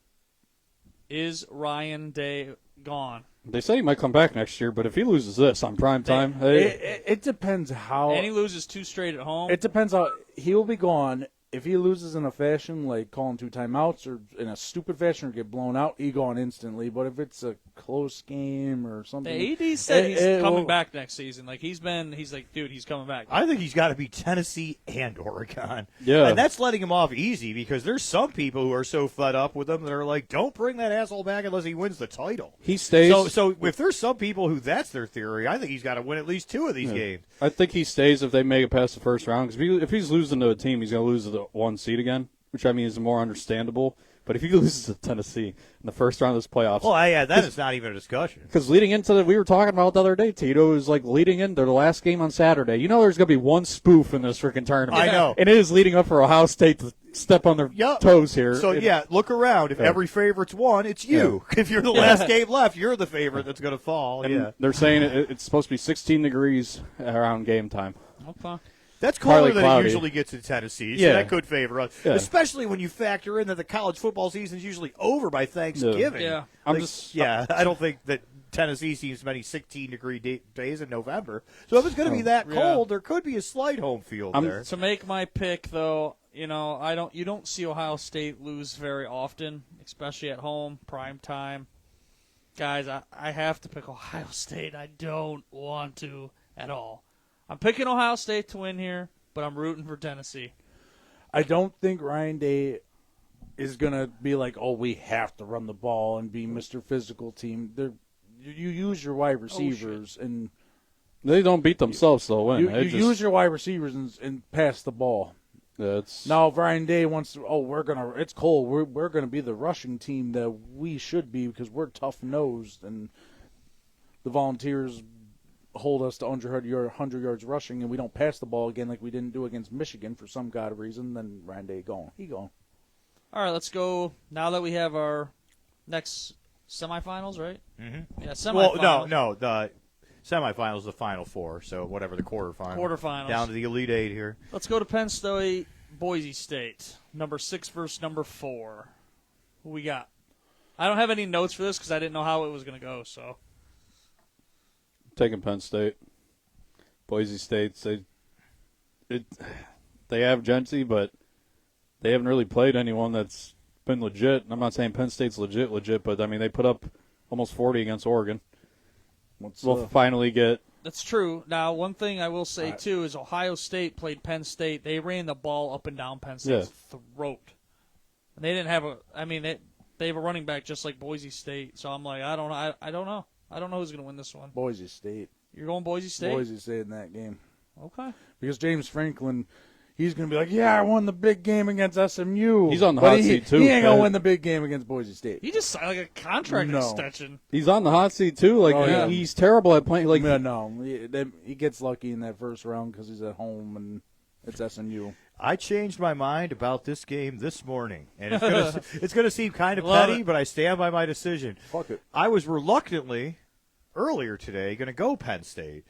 is Ryan Day gone? They say he might come back next year, but if he loses this on prime time, It depends how. And he loses 2 straight at home. It depends how he will be gone. If he loses in a fashion like calling 2 timeouts or in a stupid fashion or get blown out, he gone instantly. But if it's a close game or something, the AD said he's coming back next season. Like he's like, dude, he's coming back. I think he's got to be Tennessee and Oregon. Yeah. And that's letting him off easy because there's some people who are so fed up with him that are like, don't bring that asshole back unless he wins the title. he stays. So if there's some people who that's their theory, I think he's got to win at least 2 of these games. I think he stays if they make it past the first round. Because if he's losing to a team, he's going to lose the 1 seed again, which I mean is more understandable. But if he loses to Tennessee in the first round of this playoffs, That is not even a discussion. because leading into we were talking about the other day, Tito, is like leading into the last game on Saturday. You know, there's going to be one spoof in this freaking tournament. I know. and it is leading up for Ohio State to step on their toes here. So look around. If every favorite's won, it's you. If you're the last game left, you're the favorite that's going to fall. And they're saying it's supposed to be 16 degrees around game time. Okay. That's colder Partly than cloudy. it usually gets in Tennessee, so Yeah. that could favor us. Yeah. Especially when you factor in that the college football season is usually over by Thanksgiving. Yeah. I don't think that Tennessee sees many 16-degree days in November. So if it's going to be that cold, there could be a slight home field there. To make my pick, though, you don't see Ohio State lose very often, especially at home, prime time. Guys, I have to pick Ohio State. I don't want to at all. I'm picking Ohio State to win here, but I'm rooting for Tennessee. I don't think Ryan Day is going to be like, oh, we have to run the ball and be Mr. Physical team. You use your wide receivers and They don't beat themselves, so win. you use your wide receivers and pass the ball. Now, if Ryan Day wants to, it's cold. We're gonna be the rushing team that we should be because we're tough nosed and the Volunteers hold us to 100 yards rushing, and we don't pass the ball again like we didn't do against Michigan for some god reason. Then Ryan Day gone. He gone. All right, let's go. Now that we have our next semifinals, right? Mm-hmm. Yeah, semifinals. No, the semifinals, the Final Four. So whatever the Quarterfinals. down to the Elite Eight here. Let's go to Penn State, Boise State, number 6 versus number 4. Who we got? I don't have any notes for this because I didn't know how it was going to go. So taking Penn State. Boise State, they have Genty, but they haven't really played anyone that's been legit. I'm not saying Penn State's legit, but I mean they put up almost 40 against Oregon. We'll finally get. That's true. Now, one thing I will say too is Ohio State played Penn State. They ran the ball up and down Penn State's throat, and they didn't have a. I mean, they have a running back just like Boise State. So I'm like, I don't know. I don't know. I don't know who's going to win this one. Boise State. You're going Boise State? Boise State in that game. Okay. Because James Franklin, he's going to be like, I won the big game against SMU. He's on the hot seat, too. He ain't going to win the big game against Boise State. He just signed like a contract extension. He's on the hot seat, too. Like he's terrible at playing. Like he gets lucky in that first round because he's at home and it's SMU. I changed my mind about this game this morning, and it's gonna seem kind of petty, but I stand by my decision. Fuck it. I was reluctantly earlier today going to go Penn State.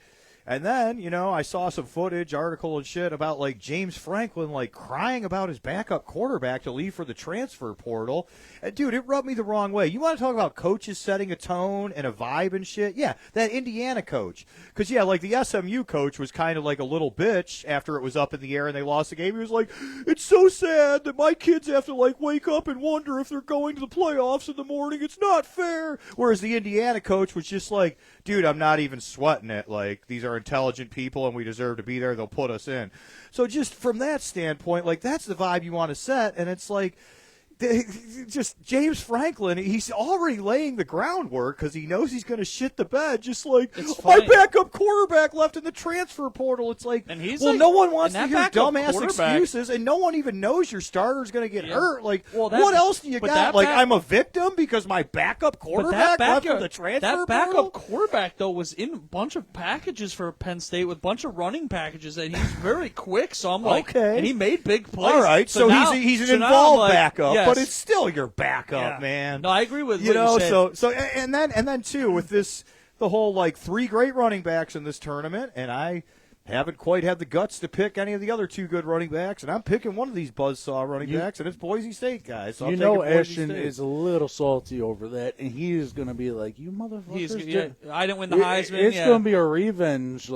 And then, I saw some footage, article and shit about, James Franklin, crying about his backup quarterback to leave for the transfer portal. And, dude, it rubbed me the wrong way. You want to talk about coaches setting a tone and a vibe and shit? Yeah, that Indiana coach. Because, the SMU coach was kind of like a little bitch after it was up in the air and they lost the game. He was like, it's so sad that my kids have to, wake up and wonder if they're going to the playoffs in the morning. It's not fair. Whereas the Indiana coach was just like, dude, I'm not even sweating it. These are intelligent people and we deserve to be there. They'll put us in. So just from that standpoint, that's the vibe you want to set. And it's just James Franklin, he's already laying the groundwork because he knows he's going to shit the bed. Just my backup quarterback left in the transfer portal. It's and he's no one wants to hear dumbass excuses, and no one even knows your starter's going to get hurt. What else do you got? I'm a victim because my backup quarterback left in the transfer portal? That backup quarterback, though, was in a bunch of packages for Penn State with a bunch of running packages, and he's very quick. So I'm like, okay. And he made big plays. All right, so now, he's an involved backup. Yes. But it's still your backup, man. No, I agree with what you said. So and then too with this the whole 3 great running backs in this tournament, and I haven't quite had the guts to pick any of the other two good running backs, and I'm picking one of these buzzsaw running backs, and it's Boise State guys. So Ashton is a little salty over that, and he is going to be like, "You motherfuckers! I didn't win the Heisman." It's going to be a revenge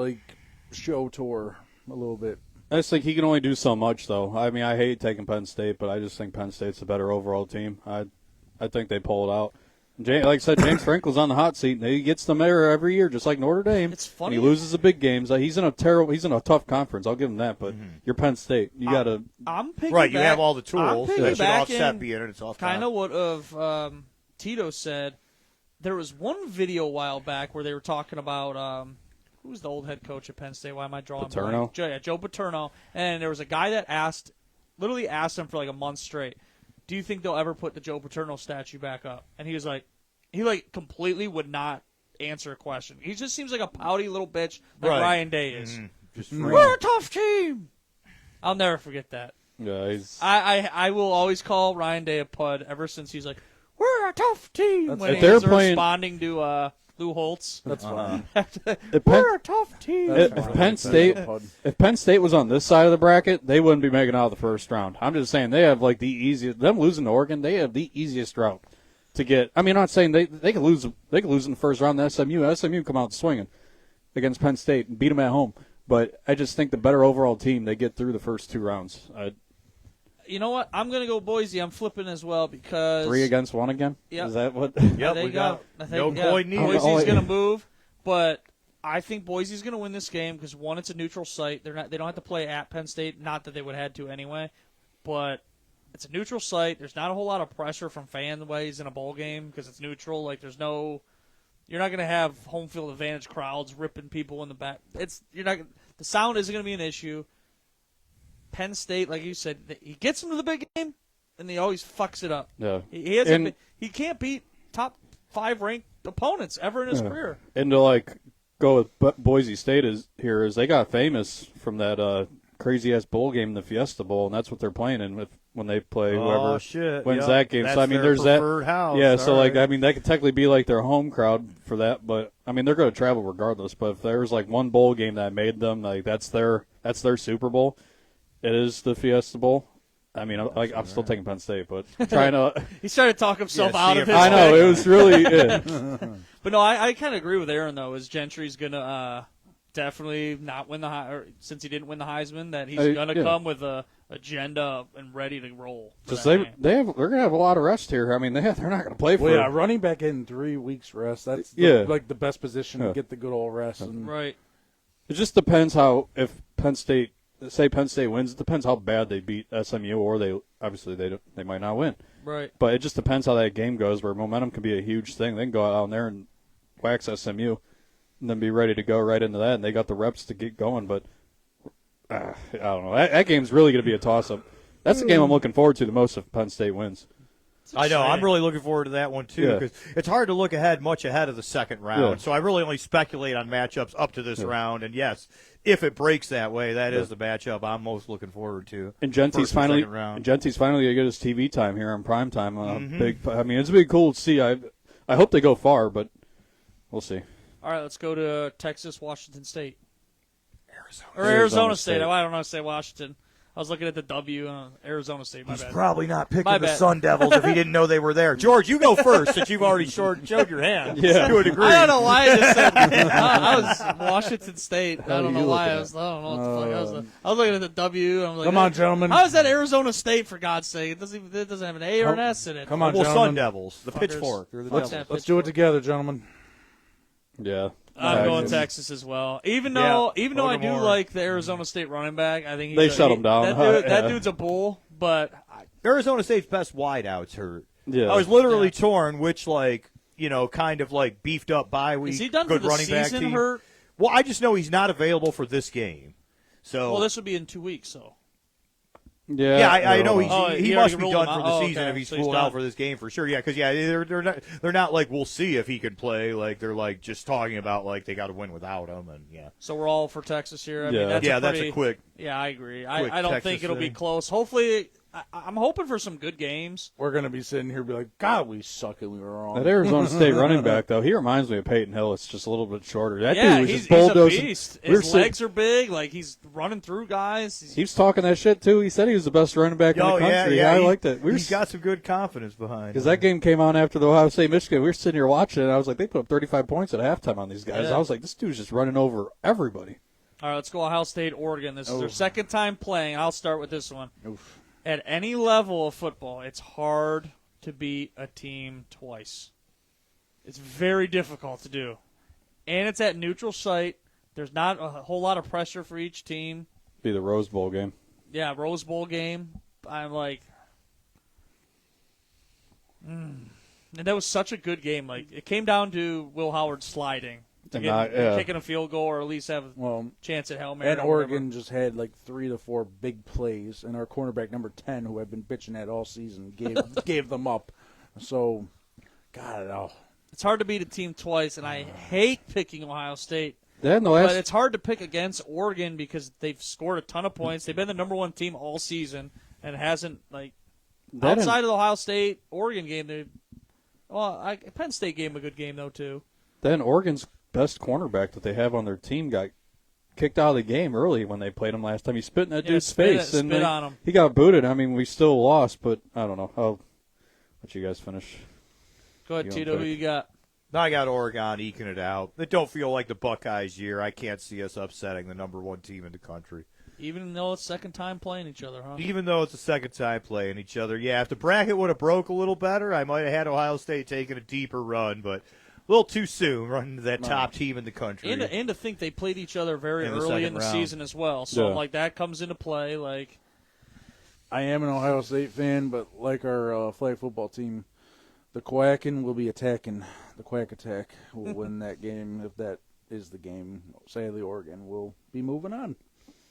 show tour a little bit. I just think he can only do so much, though. I mean, I hate taking Penn State, but I just think Penn State's a better overall team. I think they pull it out. Like I said, James Frankel's on the hot seat, and he gets them there every year, just like Notre Dame. It's funny. And he loses the big games. He's in a tough conference. I'll give him that. But you're Penn State. You got to. I'm picking right. back, you have all the tools. I'm That should offset being in its off. Kind of what Tito said. There was one video a while back where they were talking about who's the old head coach at Penn State. Why am I drawing Paterno? Joe Paterno. And there was a guy that literally asked him for like a month straight, "Do you think they'll ever put the Joe Paterno statue back up?" And he was like. He completely would not answer a question. He just seems like a pouty little bitch like Ryan Day is. Mm-hmm. We're a tough team. I'll never forget that. Yeah, I will always call Ryan Day a pud ever since he's like, "We're a tough team." When he's responding to Lou Holtz. That's fine. We're a tough team. If Penn State was on this side of the bracket, they wouldn't be making it out of the first round. I'm just saying they have the easiest. Them losing to Oregon, they have the easiest route. To get, I mean, I'm not saying they could lose. They could lose in the first round. To SMU come out swinging against Penn State and beat them at home. But I just think the better overall team, they get through the first two rounds. You know what? I'm going to go Boise. I'm flipping as well because 3 against 1 again. Yep. Is that what? Yep, we got no coin needed. Boise's going to move, but I think Boise's going to win this game because one, it's a neutral site. They don't have to play at Penn State. Not that they would have had to anyway, but. It's a neutral site. There's not a whole lot of pressure from fan ways in a bowl game because it's neutral. Like you're not going to have home field advantage crowds ripping people in the back. The sound isn't going to be an issue. Penn State, like you said, he gets them to the big game, and he always fucks it up. Yeah, he can't beat top 5 ranked opponents ever in his career. And to go with Boise State is they got famous from that crazy ass bowl game, the Fiesta Bowl, and that's what they're playing in when they play whoever wins that game. That's so I mean, their there's that. House. Yeah, so right. I mean, that could technically be their home crowd for that, but I mean, they're going to travel regardless. But if there's one bowl game that made them that's their Super Bowl, it is the Fiesta Bowl. I mean, I'm still taking Penn State, but trying to. He's trying to talk himself out of it. I know it was really. But no, I kind of agree with Aaron though. Is Gentry's gonna definitely not win since he didn't win the Heisman, that he's gonna come with a agenda and ready to roll. Because they're gonna have a lot of rest here. I mean, they're not gonna play for. Well, yeah, running back in 3 weeks rest. That's the best position to get the good old rest. Right. It just depends if Penn State wins. It depends how bad they beat SMU, or they might not win. Right. But it just depends how that game goes. Where momentum can be a huge thing. They can go out there and wax SMU, and then be ready to go right into that. And they got the reps to get going. But I don't know. That game's really going to be a toss-up. That's the game I'm looking forward to the most if Penn State wins. I know. I'm really looking forward to that one, too, because it's hard to look much ahead of the second round. Yeah. So I really only speculate on matchups up to this round. And, yes, if it breaks that way, that is the matchup I'm most looking forward to. And Genty's finally going to get his TV time here on prime time. It's going to be cool to see. I hope they go far, but we'll see. All right, let's go to Texas, Washington State. Arizona State. I don't know how to say Washington. I was looking at the W. Arizona State. My He's bad. probably not picking the Sun Devils if he didn't know they were there. George, you go first since you've already showed your hand. Yeah. To a degree. I don't know why I just said I was Washington State. I don't know why. I don't know what the fuck I was looking at the W. I'm like, come on, gentlemen. How is that Arizona State, for God's sake? It doesn't have an A or an S in it. Come on, gentlemen. Sun Devils. The pitchfork. Let's do it together, gentlemen. Yeah. I'm going Texas as well. Even though I do like the Arizona State running back, I think they shut him down. That dude's a bull. But Arizona State's best wideouts hurt. Yeah. I was literally torn which kind of beefed up bye week. Is he done good for the running back season? team. Hurt? Well, I just know he's not available for this game. So this would be in 2 weeks. So. Yeah, I know he must be done for the season if he's so pulled out for this game for sure. Yeah, because they're not like we'll see if he can play. Like they're just talking about they got to win without him, and yeah. So we're all for Texas here. I mean, that's a quick. Yeah, I agree. I don't Texas think it'll be thing. close. Hopefully, I'm hoping for some good games. We're going to be sitting here and be like, God, we suck and we were wrong. That Arizona State running back, though, he reminds me of Peyton Hill. It's just a little bit shorter. That Yeah, dude was he's just bulldozing. a beast. His legs are big. Like, he's running through guys. He was talking that shit, too. He said he was the best running back in the country. Yeah, I liked it. He's got some good confidence behind him. Because that game came on after the Ohio State-Michigan. We were sitting here watching it, and I was like, they put up 35 points at halftime on these guys. Yeah. I was like, this dude's just running over everybody. All right, let's go Ohio State, Oregon. This is their second time playing. I'll start with this one. Oof. At any level of football, it's hard to beat a team twice. It's very difficult to do. And it's at neutral site. There's not a whole lot of pressure for each team. Be the Rose Bowl game. Yeah, Rose Bowl game. I'm like, and that was such a good game. Like, it came down to Will Howard sliding to kicking a field goal or at least have a chance at Hail Mary. And Oregon just had like 3 to 4 big plays, and our cornerback number 10, who I've been bitching at all season, gave them up. So, God, it's hard to beat a team twice, and I hate picking Ohio State. But it's hard to pick against Oregon because they've scored a ton of points. They've been the number 1 team all season, and it hasn't, like, outside of the Ohio State-Oregon game. Penn State gave them a good game, though, too. Then Oregon's best cornerback that they have on their team got kicked out of the game early when they played him last time. He spit in that dude's face. Spit on him. He got booted. I mean, we still lost, but I don't know. I'll let you guys finish. Go ahead, Tito. Who you got? I got Oregon eking it out. It don't feel like the Buckeyes' year. I can't see us upsetting the number 1 team in the country. Even though it's second time playing each other, huh? Even though it's the second time playing each other. Yeah, if the bracket would have broke a little better, I might have had Ohio State taking a deeper run, but a little too soon running to that top team in the country. And to think they played each other very early in the season as well. So, like, that comes into play. Like, I am an Ohio State fan, but like our flag football team, the Quackin' will be attacking. The Quack Attack will win that game if that is the game. Sadly, Oregon will be moving on.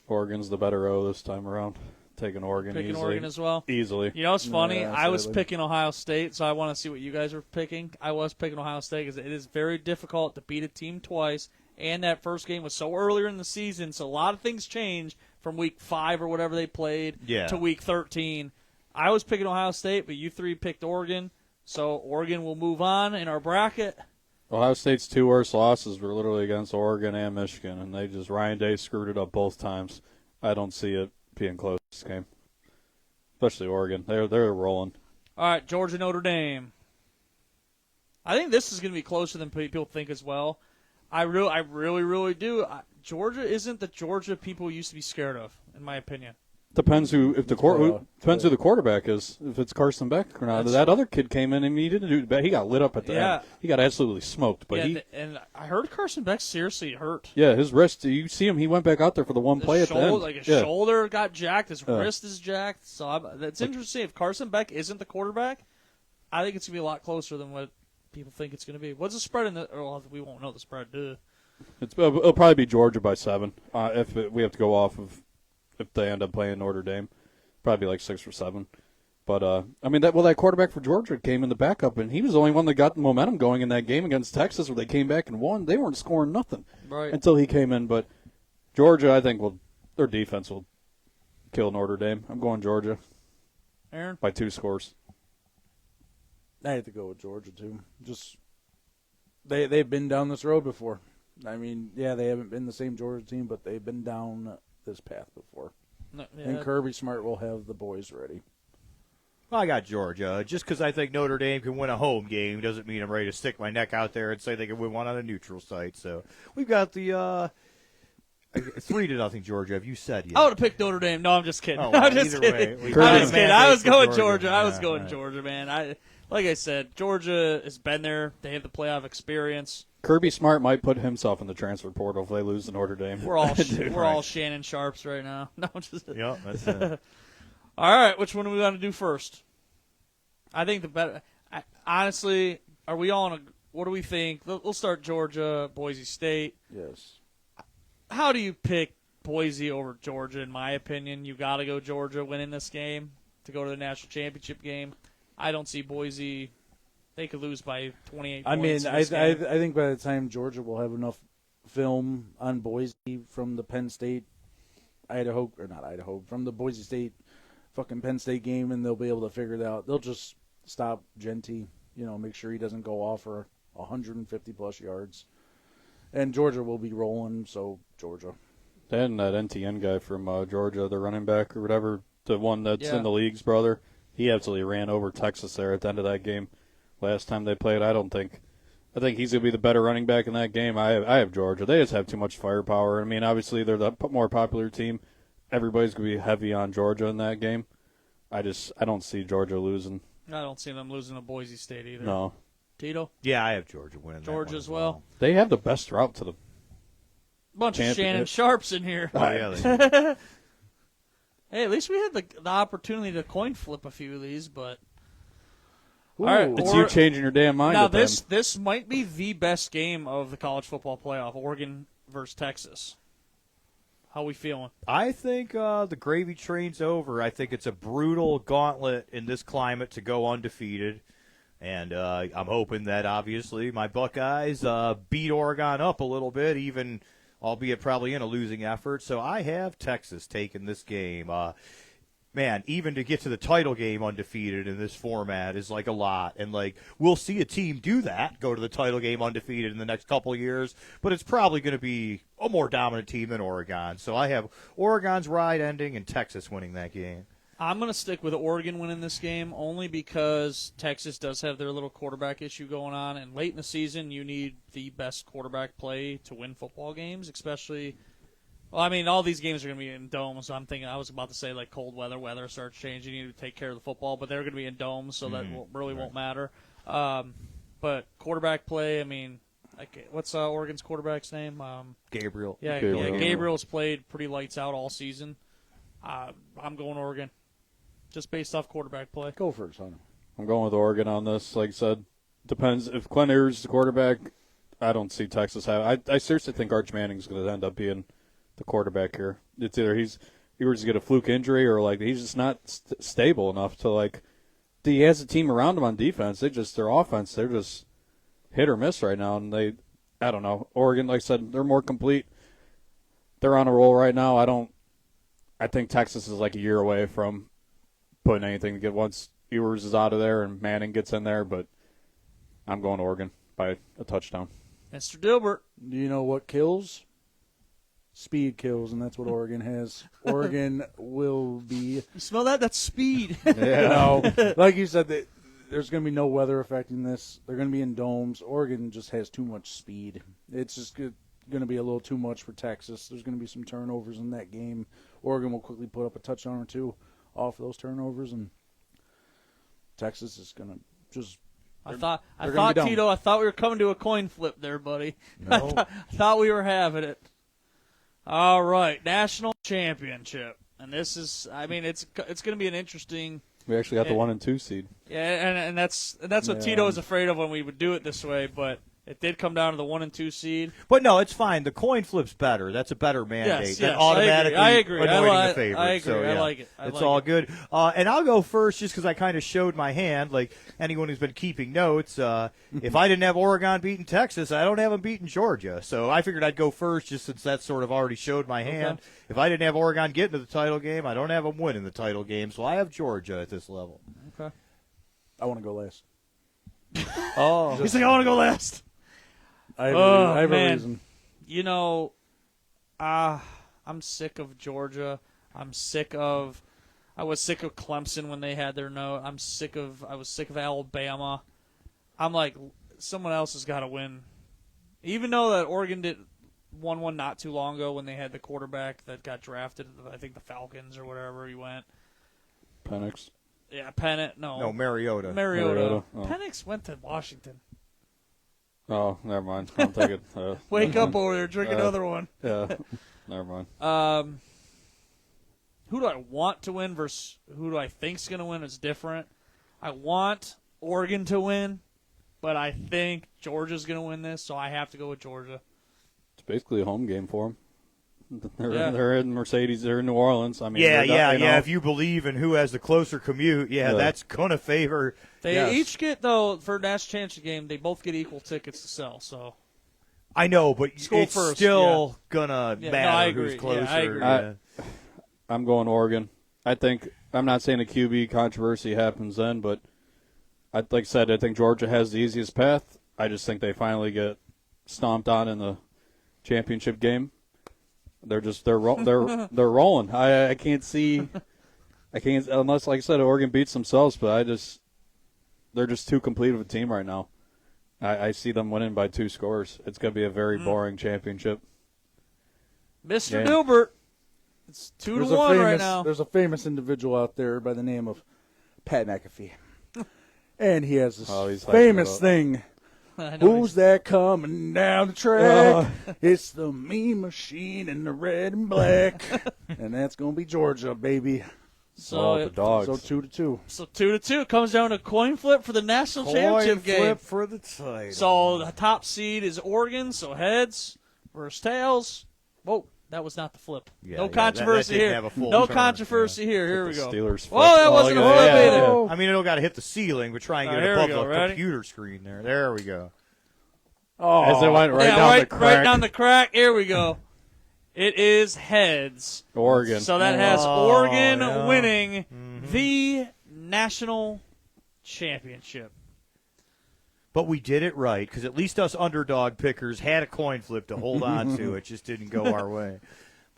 Oregon's the better O this time around. Taking Oregon picking easily. Oregon as well. Easily. You know, it's funny. Yeah, I was picking Ohio State, so I want to see what you guys are picking. I was picking Ohio State because it is very difficult to beat a team twice, and that first game was so earlier in the season, so a lot of things changed from week 5 or whatever they played to week 13. I was picking Ohio State, but you 3 picked Oregon, so Oregon will move on in our bracket. Ohio State's 2 worst losses were literally against Oregon and Michigan, and Ryan Day screwed it up both times. I don't see it being close this game, especially Oregon. They're rolling. All right, Georgia, Notre Dame. I think this is going to be closer than people think as well. I really do. Georgia isn't the Georgia people used to be scared of, in my opinion. Depends who the quarterback is. If it's Carson Beck or not. That other kid came in and he didn't do bad. He got lit up at the end. He got absolutely smoked. But and I heard Carson Beck seriously hurt. Yeah, his wrist. You see him. He went back out there for the one play at the end. Like his shoulder got jacked. His wrist is jacked. So that's interesting. If Carson Beck isn't the quarterback, I think it's gonna be a lot closer than what people think it's gonna be. What's the spread in the? Well, we won't know the spread, do we? It'll probably be Georgia by 7. We have to go off of. If they end up playing Notre Dame, probably like 6 or 7. But that quarterback for Georgia came in the backup, and he was the only one that got the momentum going in that game against Texas, where they came back and won. They weren't scoring nothing until he came in. But Georgia, I think, their defense will kill Notre Dame. I'm going Georgia. Aaron? By 2 scores. I have to go with Georgia too. Just they've been down this road before. I mean, yeah, they haven't been the same Georgia team, but they've been down this path before. And Kirby Smart will have the boys ready. Well, I got Georgia. Just because I think Notre Dame can win a home game doesn't mean I'm ready to stick my neck out there and say they can win one on a neutral site. So we've got the 3-0 Georgia. Have you said yet? I would have picked Notre Dame. No, I'm just kidding. Oh, I'm just kidding. I was going Georgia. I was going Georgia, man. Like I said, Georgia has been there. They have the playoff experience. Kirby Smart might put himself in the transfer portal if they lose to Notre Dame. We're all Shannon Sharps right now. No, just yeah, that's it. All right, which one do we want to do first? I think the better. Honestly, are we all on a? What do we think? We'll start Georgia, Boise State. Yes. How do you pick Boise over Georgia? In my opinion, you got to go Georgia winning this game to go to the national championship game. I don't see Boise. They could lose by 28 points. I mean, I think by the time Georgia will have enough film on Boise from the Penn State, from the Boise State fucking Penn State game, and they'll be able to figure it out. They'll just stop Genty, make sure he doesn't go off for 150-plus yards. And Georgia will be rolling, so Georgia. Then that NTN guy from Georgia, the running back or whatever, the one that's in the league's brother, he absolutely ran over Texas there at the end of that game last time they played. I think he's going to be the better running back in that game. I have Georgia. They just have too much firepower. I mean, obviously they're the more popular team. Everybody's going to be heavy on Georgia in that game. I don't see Georgia losing. I don't see them losing to Boise State either. No. Tito? Yeah, I have Georgia winning. Georgia as well. They have the best route to the bunch of Shannon Sharps in here. Oh, yeah. Hey, at least we had the opportunity to coin flip a few of these, but Ooh. all right, It's you changing your damn mind. now at them. this might be the best game of the college football playoff: Oregon versus Texas. How we feeling? I think the gravy train's over. I think it's a brutal gauntlet in this climate to go undefeated. And I'm hoping that, obviously, my Buckeyes beat Oregon up a little bit, even albeit probably in a losing effort. So I have Texas taking this game. Man, even to get to the title game undefeated in this format is like a lot. And, we'll see a team do that, go to the title game undefeated in the next couple of years. But it's probably going to be a more dominant team than Oregon. So I have Oregon's ride ending and Texas winning that game. I'm going to stick with Oregon winning this game only because Texas does have their little quarterback issue going on. And late in the season, you need the best quarterback play to win football games, especially – well, I mean, all these games are going to be in domes. So I was about to say, cold weather starts changing. You need to take care of the football, but they're going to be in domes, so that won't matter. But quarterback play, I mean, what's Oregon's quarterback's name? Gabriel. Yeah, Gabriel's played pretty lights out all season. I'm going Oregon, just based off quarterback play. Go for it, son. I'm going with Oregon on this. Like I said, depends. If Quinn Ewers is the quarterback, I don't see Texas have. I seriously think Arch Manning's going to end up being the quarterback here. It's either Ewers to get a fluke injury or he's just not stable enough to he has a team around him on defense. Their offense, they're just hit or miss right now, and I don't know. Oregon, like I said, they're more complete. They're on a roll right now. I think Texas is a year away from putting anything together once Ewers is out of there and Manning gets in there, but I'm going Oregon by a touchdown. Mr. Dilbert. Do you know what kills? Speed kills, and that's what Oregon has. Oregon will be. You smell that? That's speed. Yeah. No, like you said, there's going to be no weather affecting this. They're going to be in domes. Oregon just has too much speed. It's just going to be a little too much for Texas. There's going to be some turnovers in that game. Oregon will quickly put up a touchdown or two off those turnovers, and Texas is going to just. I thought Tito, I thought we were coming to a coin flip there, buddy. No. I thought we were having it. All right, national championship, and this is. I mean, it's going to be an interesting. We actually got the 1 and 2 seed. Yeah, and that's what Tito is afraid of when we would do it this way, but it did come down to the 1 and 2 seed. But no, it's fine. The coin flip's better. That's a better mandate than yes, automatically I agree. anointing the favorite. I agree. So, yeah, I like it. It's all good. And I'll go first just because I kind of showed my hand. Like anyone who's been keeping notes, if I didn't have Oregon beating Texas, I don't have them beating Georgia. So I figured I'd go first just since that sort of already showed my hand. Okay. If I didn't have Oregon getting to the title game, I don't have them winning the title game. So I have Georgia at this level. Okay. I want to go last. Oh. He's like, I want to go last. I have a man. reason. You know, I'm sick of Georgia. I was sick of Clemson when they had their note. I was sick of Alabama. I'm like, someone else has got to win. Even though that Oregon won one not too long ago when they had the quarterback that got drafted, I think the Falcons or whatever he went. Penix. Yeah, Penix. No, Mariota. Mariota. Oh. Penix went to Washington. Oh, never mind. I'll take it. Wake up over there, drink another one. Yeah, never mind. Who do I want to win versus who do I think's going to win is different. I want Oregon to win, but I think Georgia's going to win this, so I have to go with Georgia. It's basically a home game for them. They're in Mercedes. They're in New Orleans. I mean, yeah. If you believe in who has the closer commute, that's gonna favor. They each get for national championship game. They both get equal tickets to sell. So I know, but it's first, still gonna matter I agree. who's closer. Yeah, I agree. I'm going Oregon. I think I'm not saying a QB controversy happens then, but like I said, I think Georgia has the easiest path. I just think they finally get stomped on in the championship game. They're rolling. I can't see. I can't unless, like I said, Oregon beats themselves. But they're just too complete of a team right now. I see them winning by 2 scores. It's going to be a very boring championship. Mr. Newbert, it's 2-1 right now. There's a famous individual out there by the name of Pat McAfee, and he has this famous thing. Who's that coming down the track? It's the Mean Machine in the red and black, and that's going to be Georgia, baby. So the dogs. So 2-2. So 2-2 comes down to coin flip for the national championship game. Coin flip for the title. So the top seed is Oregon. So heads versus tails. Whoa, that was not the flip. Yeah, no controversy that here. have a full No turn. controversy here. Here we go. Steelers. Whoa, that wasn't a flip either. I mean, it'll got to hit the ceiling, but try and get Here it we above go. the Ready? computer screen there. There we go. As it went Right down the crack. Here we go. It is heads. Oregon. So that has Oregon yeah. winning the national championship. But we did it right, because at least us underdog pickers had a coin flip to hold on to. It just didn't go our way.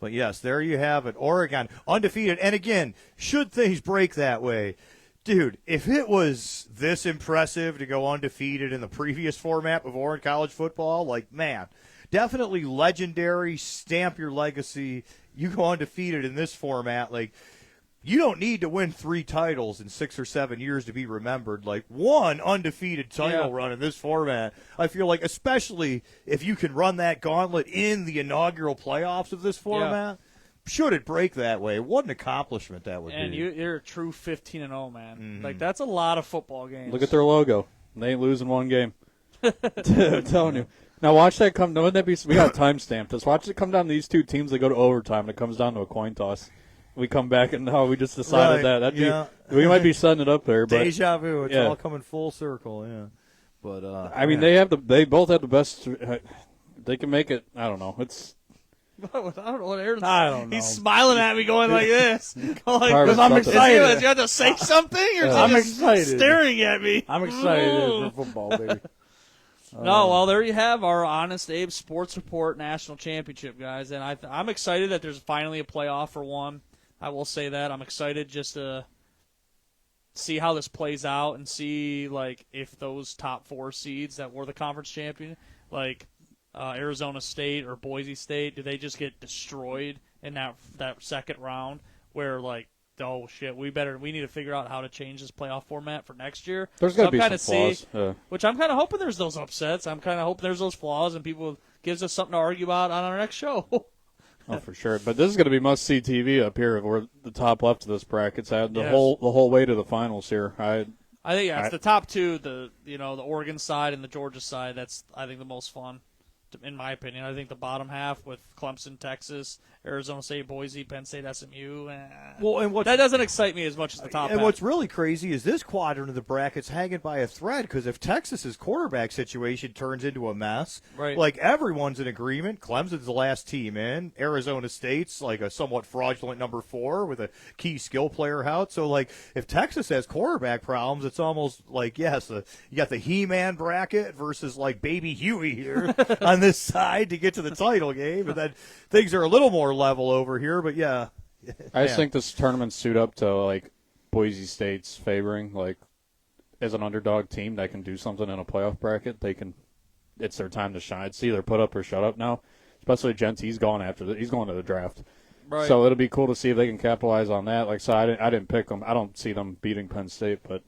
But, yes, there you have it. Oregon, undefeated. And, again, should things break that way, dude, if it was this impressive to go undefeated in the previous format before in college football, like, man, definitely legendary, stamp your legacy. You go undefeated in this format, like, you don't need to win 3 titles in 6 or 7 years to be remembered. Like, one undefeated title run in this format, I feel like, especially if you can run that gauntlet in the inaugural playoffs of this format, should it break that way, what an accomplishment that would be. And you're a true 15-0, man. Mm-hmm. Like, that's a lot of football games. Look at their logo. They ain't losing one game. I'm telling you. Now watch that come. Wouldn't that be? We got time stamped this. Watch it come down to these 2 teams that go to overtime. And it comes down to a coin toss. We come back and we just decided that. That'd be, we might be setting it up there. But deja vu. It's all coming full circle. Yeah. But I mean, they both have the best. They can make it. I don't know. It's. I don't know what Aaron's. I don't know. He's smiling at me, going like this. Because I'm excited. Is he got to say something, or is he I'm just excited. staring at me? I'm excited for football, baby. No, well, there you have our Honest Abe Sports Report National Championship, guys. And I'm excited that there's finally a playoff for one. I will say that. I'm excited just to see how this plays out and see, like, if those top 4 seeds that were the conference champion, like Arizona State or Boise State, do they just get destroyed in that second round where, like, oh shit, we need to figure out how to change this playoff format for next year. There's got to be some flaws. Which I'm kind of hoping there's those upsets. I'm kind of hoping there's those flaws and people gives us something to argue about on our next show. Oh, for sure. But this is going to be must-see TV up here. Where the top left of this bracket's at the whole way to the finals here. I think it's the top 2, the Oregon side and the Georgia side. That's I think the most fun, in my opinion. I think the bottom half with Clemson, Texas, Arizona State, Boise, Penn State, SMU. Well, and that doesn't excite me as much as the top half. And what's really crazy is this quadrant of the bracket's hanging by a thread, because if Texas's quarterback situation turns into a mess, like everyone's in agreement, Clemson's the last team in, Arizona State's like a somewhat fraudulent number 4 with a key skill player out. So, like, if Texas has quarterback problems, it's almost like, yes, you got the He-Man bracket versus, like, Baby Huey here on this side to get to the title game, and then things are a little more level over here, but yeah. I just think this tournament's suit up to, like, Boise State's favoring, like, as an underdog team that can do something in a playoff bracket. It's their time to shine. It's either put up or shut up now, especially Gents. He's going to the draft. Right. So it'll be cool to see if they can capitalize on that. Like, so I didn't pick them. I don't see them beating Penn State, but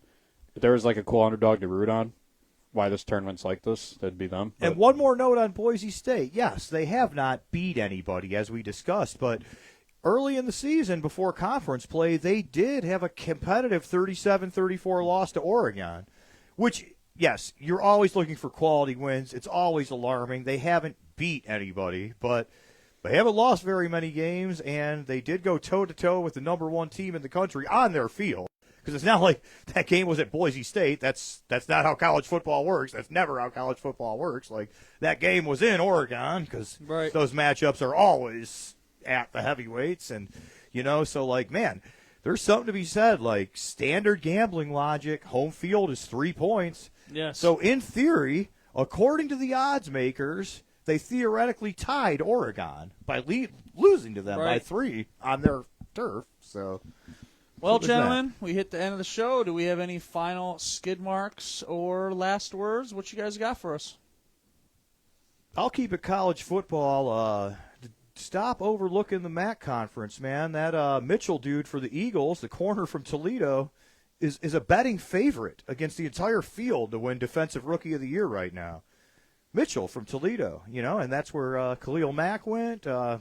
if there was, like, a cool underdog to root on, why this tournament's like this, that'd be them. And one more note on Boise State. Yes, they have not beat anybody, as we discussed, but early in the season, before conference play, they did have a competitive 37-34 loss to Oregon, which, yes, you're always looking for quality wins. It's always alarming. They haven't beat anybody, but they haven't lost very many games, and they did go toe-to-toe with the number 1 team in the country on their field. Because it's not like that game was at Boise State. That's not how college football works. That's never how college football works. Like, that game was in Oregon, because those matchups are always at the heavyweights. And, so, like, man, there's something to be said. Like standard gambling logic, home field is 3 points. Yes. So in theory, according to the odds makers, they theoretically tied Oregon by losing to them by 3 on their turf. So, well, gentlemen, we hit the end of the show. Do we have any final skid marks or last words? What you guys got for us? I'll keep it college football. Stop overlooking the MAC conference, man. That Mitchell dude for the Eagles, the corner from Toledo, is a betting favorite against the entire field to win Defensive Rookie of the Year right now. Mitchell from Toledo, and that's where Khalil Mack went. I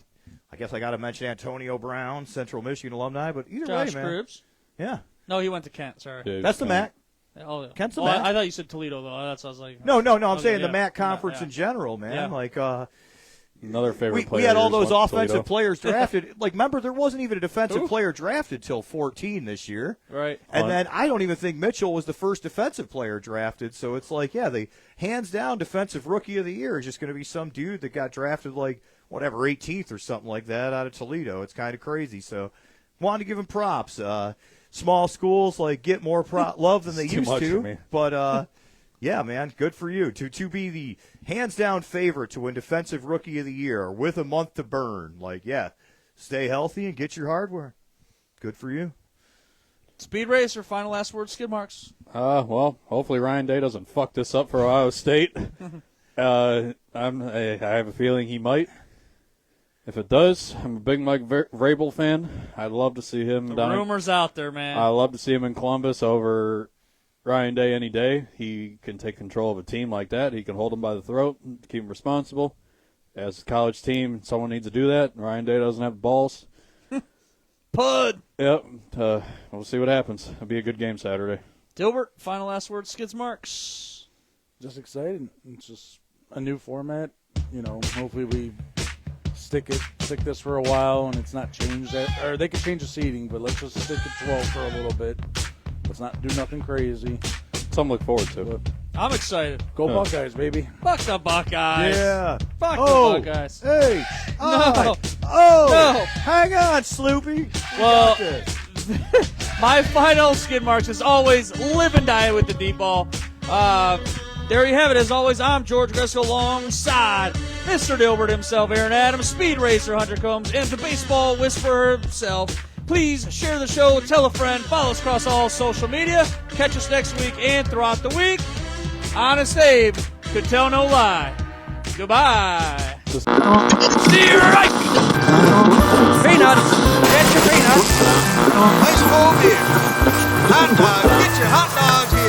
guess I got to mention Antonio Brown, Central Michigan alumni, but either Josh way, man. Cribbs? Yeah. No, he went to Kent, sorry. Yeah, That's the MAC. Oh, yeah. Kent's the MAC. I thought you said Toledo, though. That's what I was like. No, I'm okay, saying yeah. the MAC conference Yeah. in general, man. Yeah. Like, Another favorite player. we had all those is offensive Toledo. players drafted. Like, remember, there wasn't even a defensive Who? player drafted till 14 this year. Right. And then I don't even think Mitchell was the first defensive player drafted. So it's like, yeah, the hands down defensive rookie of the year is just going to be some dude that got drafted like, whatever, 18th or something like that out of Toledo. It's kind of crazy. So wanted to give him props. Small schools, like, get more love than they It's too used much to. for me. But, yeah, man, good for you. To be the hands-down favorite to win Defensive Rookie of the Year with a month to burn. Like, yeah, stay healthy and get your hardware. Good for you. Speed Racer, final last word, skid marks. Well, hopefully Ryan Day doesn't fuck this up for Ohio State. I have a feeling he might. If it does, I'm a big Mike Vrabel fan. I'd love to see him The rumors out there, man. I'd love to see him in Columbus over Ryan Day any day. He can take control of a team like that. He can hold them by the throat, keep them responsible. As a college team, someone needs to do that. Ryan Day doesn't have the balls. Pud. Yep. We'll see what happens. It'll be a good game Saturday. Dilbert, final last word, skids marks. Just excited. It's just a new format. Hopefully we stick this for a while and it's not changed. Or they could change the seating, but let's just stick at 12 for a little bit. Let's not do nothing crazy. Something to look forward to. But I'm excited. go Buckeyes, baby. Fuck the Buckeyes. Yeah. Fuck the Buckeyes. Hey. No. No. Hang on, Sloopy. Well, We got this. my final skid marks is always live and die with the deep ball. There you have it. As always, I'm George Gresco alongside Mr. Dilbert himself, Aaron Adams, Speed Racer Hunter Combs, and the baseball whisperer himself. Please share the show, tell a friend, follow us across all social media. Catch us next week and throughout the week. Honest Abe could tell no lie. Goodbye. See you right. Peanuts. Get your peanuts. Baseball here. Hot dogs. Get your hot dogs here.